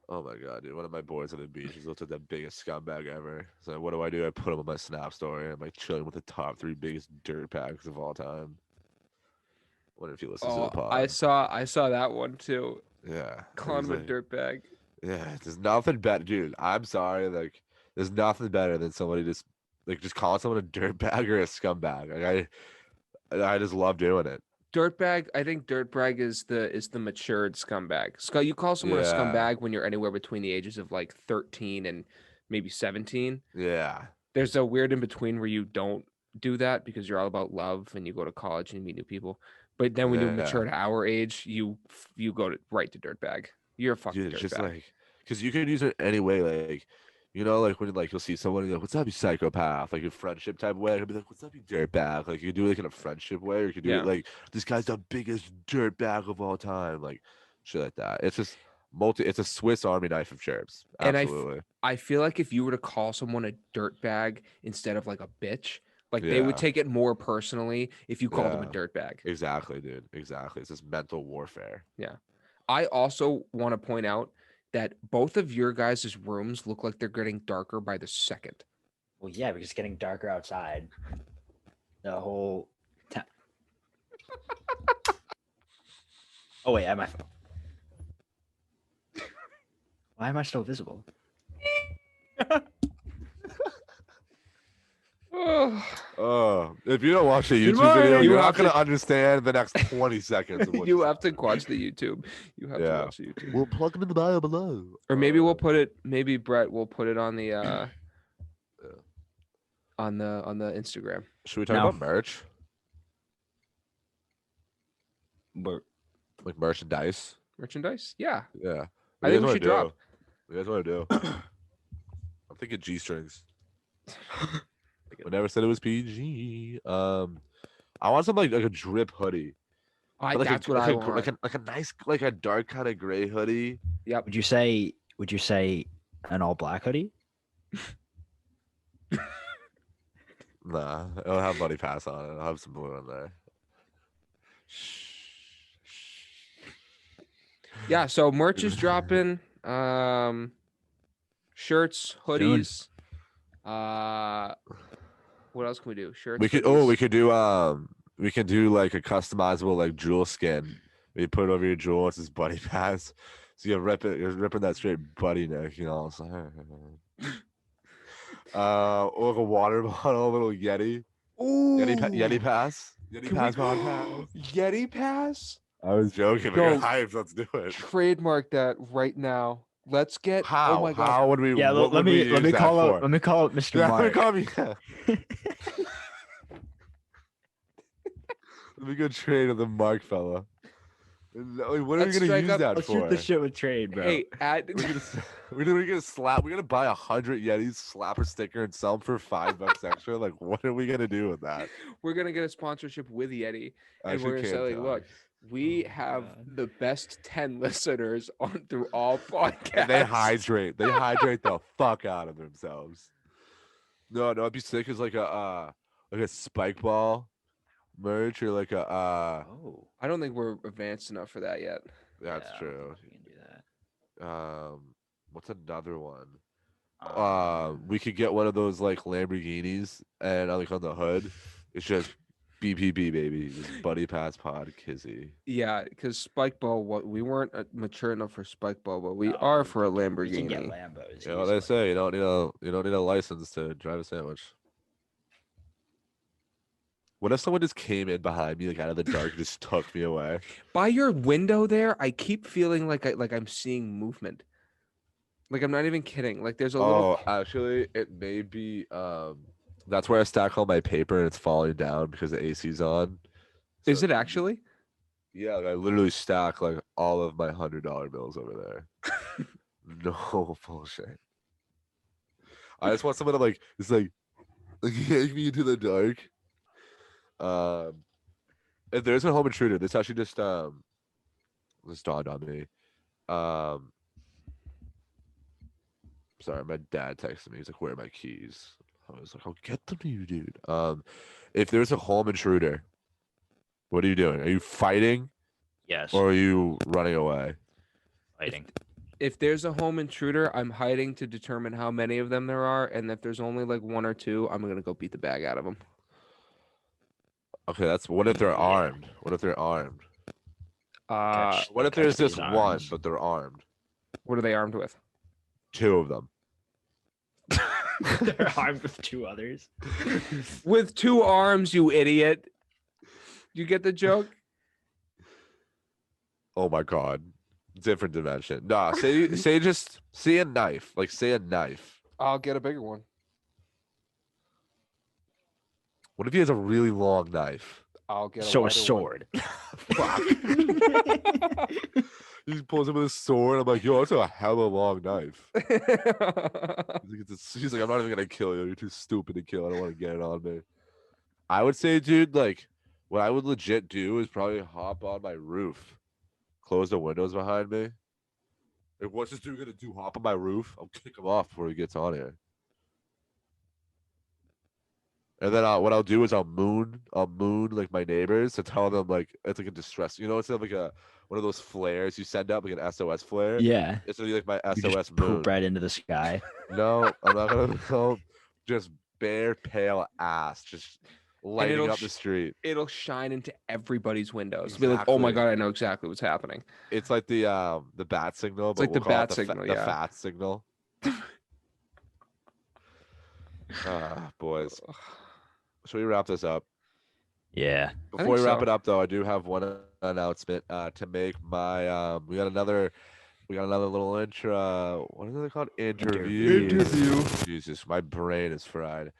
[SPEAKER 1] Oh my god, dude! One of my boys on the beach just looked like the biggest scumbag ever. So what do? I put him on my Snap story. I'm like chilling with the top 3 biggest dirt bags of all time. Wonder if he listens to the pod.
[SPEAKER 3] I saw that one too.
[SPEAKER 1] Yeah,
[SPEAKER 3] Calling
[SPEAKER 1] he's
[SPEAKER 3] him a
[SPEAKER 1] like-
[SPEAKER 3] dirtbag.
[SPEAKER 1] Yeah, there's nothing better, dude. I'm sorry, like, there's nothing better than somebody just calling someone a dirtbag or a scumbag. Like, I just love doing it.
[SPEAKER 3] Dirtbag. I think dirtbag is the matured scumbag. You call someone a
[SPEAKER 1] Yeah.
[SPEAKER 3] scumbag when you're anywhere between the ages of like 13 and maybe 17.
[SPEAKER 1] Yeah,
[SPEAKER 3] There's a weird in between where you don't do that because you're all about love and you go to college and you meet new people. But then when you
[SPEAKER 1] Yeah.
[SPEAKER 3] mature to our age, you go right to dirtbag. You're a fucking
[SPEAKER 1] Dude, it's just
[SPEAKER 3] dirtbag.
[SPEAKER 1] like, because you can use it any way. Like, like when like you'll see someone, you're like, what's up, you psychopath? Like, a friendship type way. I'll be like, what's up, you dirtbag? Like, you can do it like in a friendship way, or you can do it
[SPEAKER 3] Yeah.
[SPEAKER 1] like, this guy's the biggest dirtbag of all time. Like, shit like that. It's just it's a Swiss Army knife of chirps.
[SPEAKER 3] And
[SPEAKER 1] Absolutely.
[SPEAKER 3] I feel like if you were to call someone a dirtbag instead of like a bitch, like they would
[SPEAKER 1] Yeah.
[SPEAKER 3] take it more personally if you called them a
[SPEAKER 1] Yeah.
[SPEAKER 3] dirtbag.
[SPEAKER 1] Exactly, dude. Exactly. It's just mental warfare.
[SPEAKER 3] Yeah. I also want to point out that both of your guys' rooms look like they're getting darker by the second.
[SPEAKER 2] Well, yeah, because it's getting darker outside. The whole. Oh wait, am I? Why am I still visible?
[SPEAKER 1] If you don't watch the
[SPEAKER 2] Good
[SPEAKER 1] YouTube video,
[SPEAKER 2] morning.
[SPEAKER 1] you're
[SPEAKER 3] You
[SPEAKER 1] not
[SPEAKER 3] have
[SPEAKER 1] gonna
[SPEAKER 3] to-
[SPEAKER 1] understand the next 20 seconds of what
[SPEAKER 3] You have to watch the YouTube. You have to
[SPEAKER 1] Yeah.
[SPEAKER 3] watch the YouTube.
[SPEAKER 1] We'll plug them in the bio below.
[SPEAKER 3] Or maybe we'll put it. Maybe Brett will put it on the on the Instagram.
[SPEAKER 1] Should we talk
[SPEAKER 2] No.
[SPEAKER 1] about merch?
[SPEAKER 2] We're
[SPEAKER 1] Like merchandise?
[SPEAKER 3] Merchandise. Yeah.
[SPEAKER 1] Yeah.
[SPEAKER 3] I think we should drop.
[SPEAKER 1] What do you guys want to do? I'm thinking G strings. I never said it was PG. I want something like a drip hoodie. But like
[SPEAKER 3] That's
[SPEAKER 1] a,
[SPEAKER 3] what
[SPEAKER 1] like
[SPEAKER 3] I
[SPEAKER 1] a,
[SPEAKER 3] want.
[SPEAKER 1] like a nice, like a dark kind of gray hoodie.
[SPEAKER 3] Yep.
[SPEAKER 2] Would you say an all black hoodie?
[SPEAKER 1] Nah, it'll have Buddy Pass on it. I'll have some blue in there.
[SPEAKER 3] Yeah. So merch is dropping. Shirts, hoodies. What else can we do? Shirts.
[SPEAKER 1] We could
[SPEAKER 3] hoodies.
[SPEAKER 1] we can do like a customizable like jewel skin. You put it over your jewel, it's his Buddy Pass. So you're ripping that straight buddy neck, It's like, or like a water bottle, a little Yeti.
[SPEAKER 3] Ooh.
[SPEAKER 1] Yeti Pass. Yeti
[SPEAKER 3] Can
[SPEAKER 1] Pass
[SPEAKER 3] we-
[SPEAKER 1] podcast.
[SPEAKER 3] Yeti Pass.
[SPEAKER 1] I was joking. We
[SPEAKER 3] Yo,
[SPEAKER 1] got hyped. Let's do it.
[SPEAKER 3] Trademark that right now. Let's get.
[SPEAKER 1] How?
[SPEAKER 3] Oh my god.
[SPEAKER 1] How would we?
[SPEAKER 2] Yeah,
[SPEAKER 1] what
[SPEAKER 2] let
[SPEAKER 1] would we
[SPEAKER 2] me let
[SPEAKER 1] use
[SPEAKER 2] me
[SPEAKER 1] that
[SPEAKER 2] call out
[SPEAKER 1] for?
[SPEAKER 2] let me call out Mr.
[SPEAKER 1] Yeah,
[SPEAKER 2] Mark.
[SPEAKER 1] call me. Yeah. Let me go trade with the Mark fella. What are we
[SPEAKER 3] Let's
[SPEAKER 1] gonna
[SPEAKER 3] strike
[SPEAKER 1] use
[SPEAKER 3] up-
[SPEAKER 1] that
[SPEAKER 2] Let's
[SPEAKER 1] for?
[SPEAKER 2] shoot the shit with trade, bro.
[SPEAKER 3] Hey,
[SPEAKER 1] We're gonna slap. We're gonna buy 100 Yetis, slap a sticker, and sell them for $5 extra. Like, what are we gonna do with that?
[SPEAKER 3] we're gonna get a sponsorship with Yeti,
[SPEAKER 1] I
[SPEAKER 3] and we're
[SPEAKER 1] actually
[SPEAKER 3] gonna say,
[SPEAKER 1] can't
[SPEAKER 3] like,
[SPEAKER 1] tell.
[SPEAKER 3] look, we
[SPEAKER 2] Oh my
[SPEAKER 3] have
[SPEAKER 2] God.
[SPEAKER 3] the best 10 listeners on through all podcasts.
[SPEAKER 1] And they hydrate. They hydrate the fuck out of themselves. No, it'd be sick as like a spike ball merch or like a
[SPEAKER 2] Oh,
[SPEAKER 3] I don't think we're advanced enough for that yet.
[SPEAKER 1] that's
[SPEAKER 2] yeah, I don't
[SPEAKER 1] true.
[SPEAKER 2] think we can do that.
[SPEAKER 1] What's another one?
[SPEAKER 2] Um,
[SPEAKER 1] We could get one of those like Lamborghinis and like on the hood, it's just BPB baby, just Buddy Pass Pod Kizzy.
[SPEAKER 3] Yeah, because Spike Ball, we weren't mature enough for Spike Ball, but we
[SPEAKER 2] no,
[SPEAKER 3] are
[SPEAKER 2] we
[SPEAKER 3] for a
[SPEAKER 2] can- We can get
[SPEAKER 3] Lamborghini.
[SPEAKER 2] Lambos.
[SPEAKER 1] You know what they
[SPEAKER 2] easily.
[SPEAKER 1] say? You don't need a license to drive a sandwich. What if someone just came in behind me, like out of the dark, and just took me away?
[SPEAKER 3] By your window there, I keep feeling like I'm seeing movement. Like I'm not even kidding. Like there's a little.
[SPEAKER 1] Actually, it may be. That's where I stack all my paper, and it's falling down because the AC's on.
[SPEAKER 3] Is
[SPEAKER 1] So
[SPEAKER 3] it actually?
[SPEAKER 1] Yeah, like, I literally stack like all of my $100 bills over there. No bullshit. I just want someone to like, it's like yank me into the dark. If there's a home intruder, this actually just dawned on me. Sorry, my dad texted me. He's like, "Where are my keys?" I was like, "I'll get them to you, dude." If there's a home intruder, what are you doing? Are you fighting
[SPEAKER 2] Yes,
[SPEAKER 1] or are you running away?
[SPEAKER 2] fighting.
[SPEAKER 3] If there's a home intruder, I'm hiding to determine how many of them there are, and if there's only like one or two, I'm gonna go beat the bag out of them.
[SPEAKER 1] Okay, that's what if they're
[SPEAKER 2] Yeah.
[SPEAKER 1] armed? What if they're armed?
[SPEAKER 2] Catch-
[SPEAKER 1] What if
[SPEAKER 2] catch
[SPEAKER 1] there's just
[SPEAKER 2] these
[SPEAKER 1] one,
[SPEAKER 2] arms.
[SPEAKER 1] but they're armed?
[SPEAKER 3] What are they armed with?
[SPEAKER 1] Two of them.
[SPEAKER 2] They're armed with two others.
[SPEAKER 3] With two arms, you idiot. You get the joke?
[SPEAKER 1] Oh my god. Different dimension. Nah, say a knife. Like say a knife.
[SPEAKER 3] I'll get a bigger one.
[SPEAKER 1] What if he has a really long knife?
[SPEAKER 3] I'll get a
[SPEAKER 2] So a
[SPEAKER 3] lighter one.
[SPEAKER 2] sword.
[SPEAKER 1] Fuck. He pulls him with a sword. I'm like, yo, that's a hella long knife. He's like, I'm not even gonna kill you. You're too stupid to kill. I don't want to get it on me. I would say, dude, like, what I would legit do is probably hop on my roof, close the windows behind me. Like, what's this dude gonna do? Hop on my roof? I'll kick him off before he gets on here. And then what I'll do is I'll moon like my neighbors to tell them like it's like a distress. You know, it's like a one of those flares you send up like an SOS flare.
[SPEAKER 2] Yeah.
[SPEAKER 1] It's gonna be like my
[SPEAKER 2] You
[SPEAKER 1] SOS
[SPEAKER 2] just
[SPEAKER 1] moon.
[SPEAKER 2] poop right into the sky.
[SPEAKER 1] No, I'm not gonna go. Just bare pale ass, just
[SPEAKER 3] And
[SPEAKER 1] lighting up the street.
[SPEAKER 3] it'll shine into everybody's windows. Be like, oh my
[SPEAKER 1] Exactly.
[SPEAKER 3] god, I know exactly what's happening.
[SPEAKER 1] It's like the bat signal,
[SPEAKER 3] It's
[SPEAKER 1] but
[SPEAKER 3] like
[SPEAKER 1] we'll
[SPEAKER 3] the
[SPEAKER 1] call it
[SPEAKER 3] bat signal,
[SPEAKER 1] the
[SPEAKER 3] yeah.
[SPEAKER 1] fat signal. Boys,
[SPEAKER 3] Ugh.
[SPEAKER 1] should we wrap this up?
[SPEAKER 2] Yeah.
[SPEAKER 1] Before
[SPEAKER 3] think
[SPEAKER 1] we wrap
[SPEAKER 3] so.
[SPEAKER 1] it up, though, I do have one announcement to make. We got another little intro. What is it called? Interview. Jesus, my brain is fried.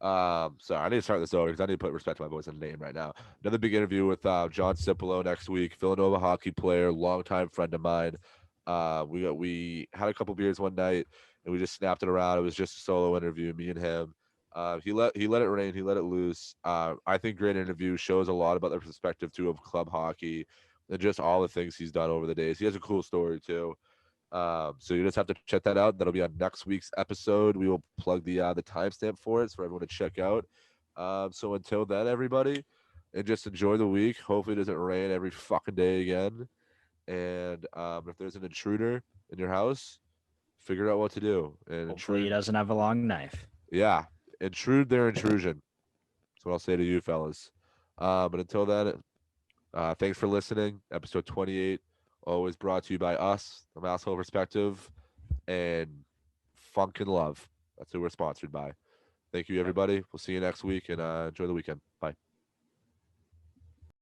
[SPEAKER 1] Sorry, I need to start this over because I need to put respect to my voice and name right now. Another big interview with John Cipolo next week. Villanova hockey player, longtime friend of mine. We had a couple beers one night and we just snapped it around. It was just a solo interview, me and him. He let it rain, he let it loose. I think great interview, shows a lot about the perspective too of club hockey and just all the things he's done over the days. He has a cool story too. So you just have to check that out. That'll be on next week's episode. We will plug the timestamp for it for everyone to check out. So until then, everybody, and just enjoy the week. Hopefully, it doesn't rain every fucking day again. And if there's an intruder in your house, figure out what to do. And
[SPEAKER 2] Hopefully he
[SPEAKER 1] intrude,
[SPEAKER 2] doesn't have a long knife.
[SPEAKER 1] yeah, intrude their intrusion. That's what I'll say to you, fellas. But until then, thanks for listening. Episode 28, always brought to you by us, the Masshole Perspective, and Funk and Love. That's who we're sponsored by. Thank you, everybody. We'll see you next week and enjoy the weekend. Bye.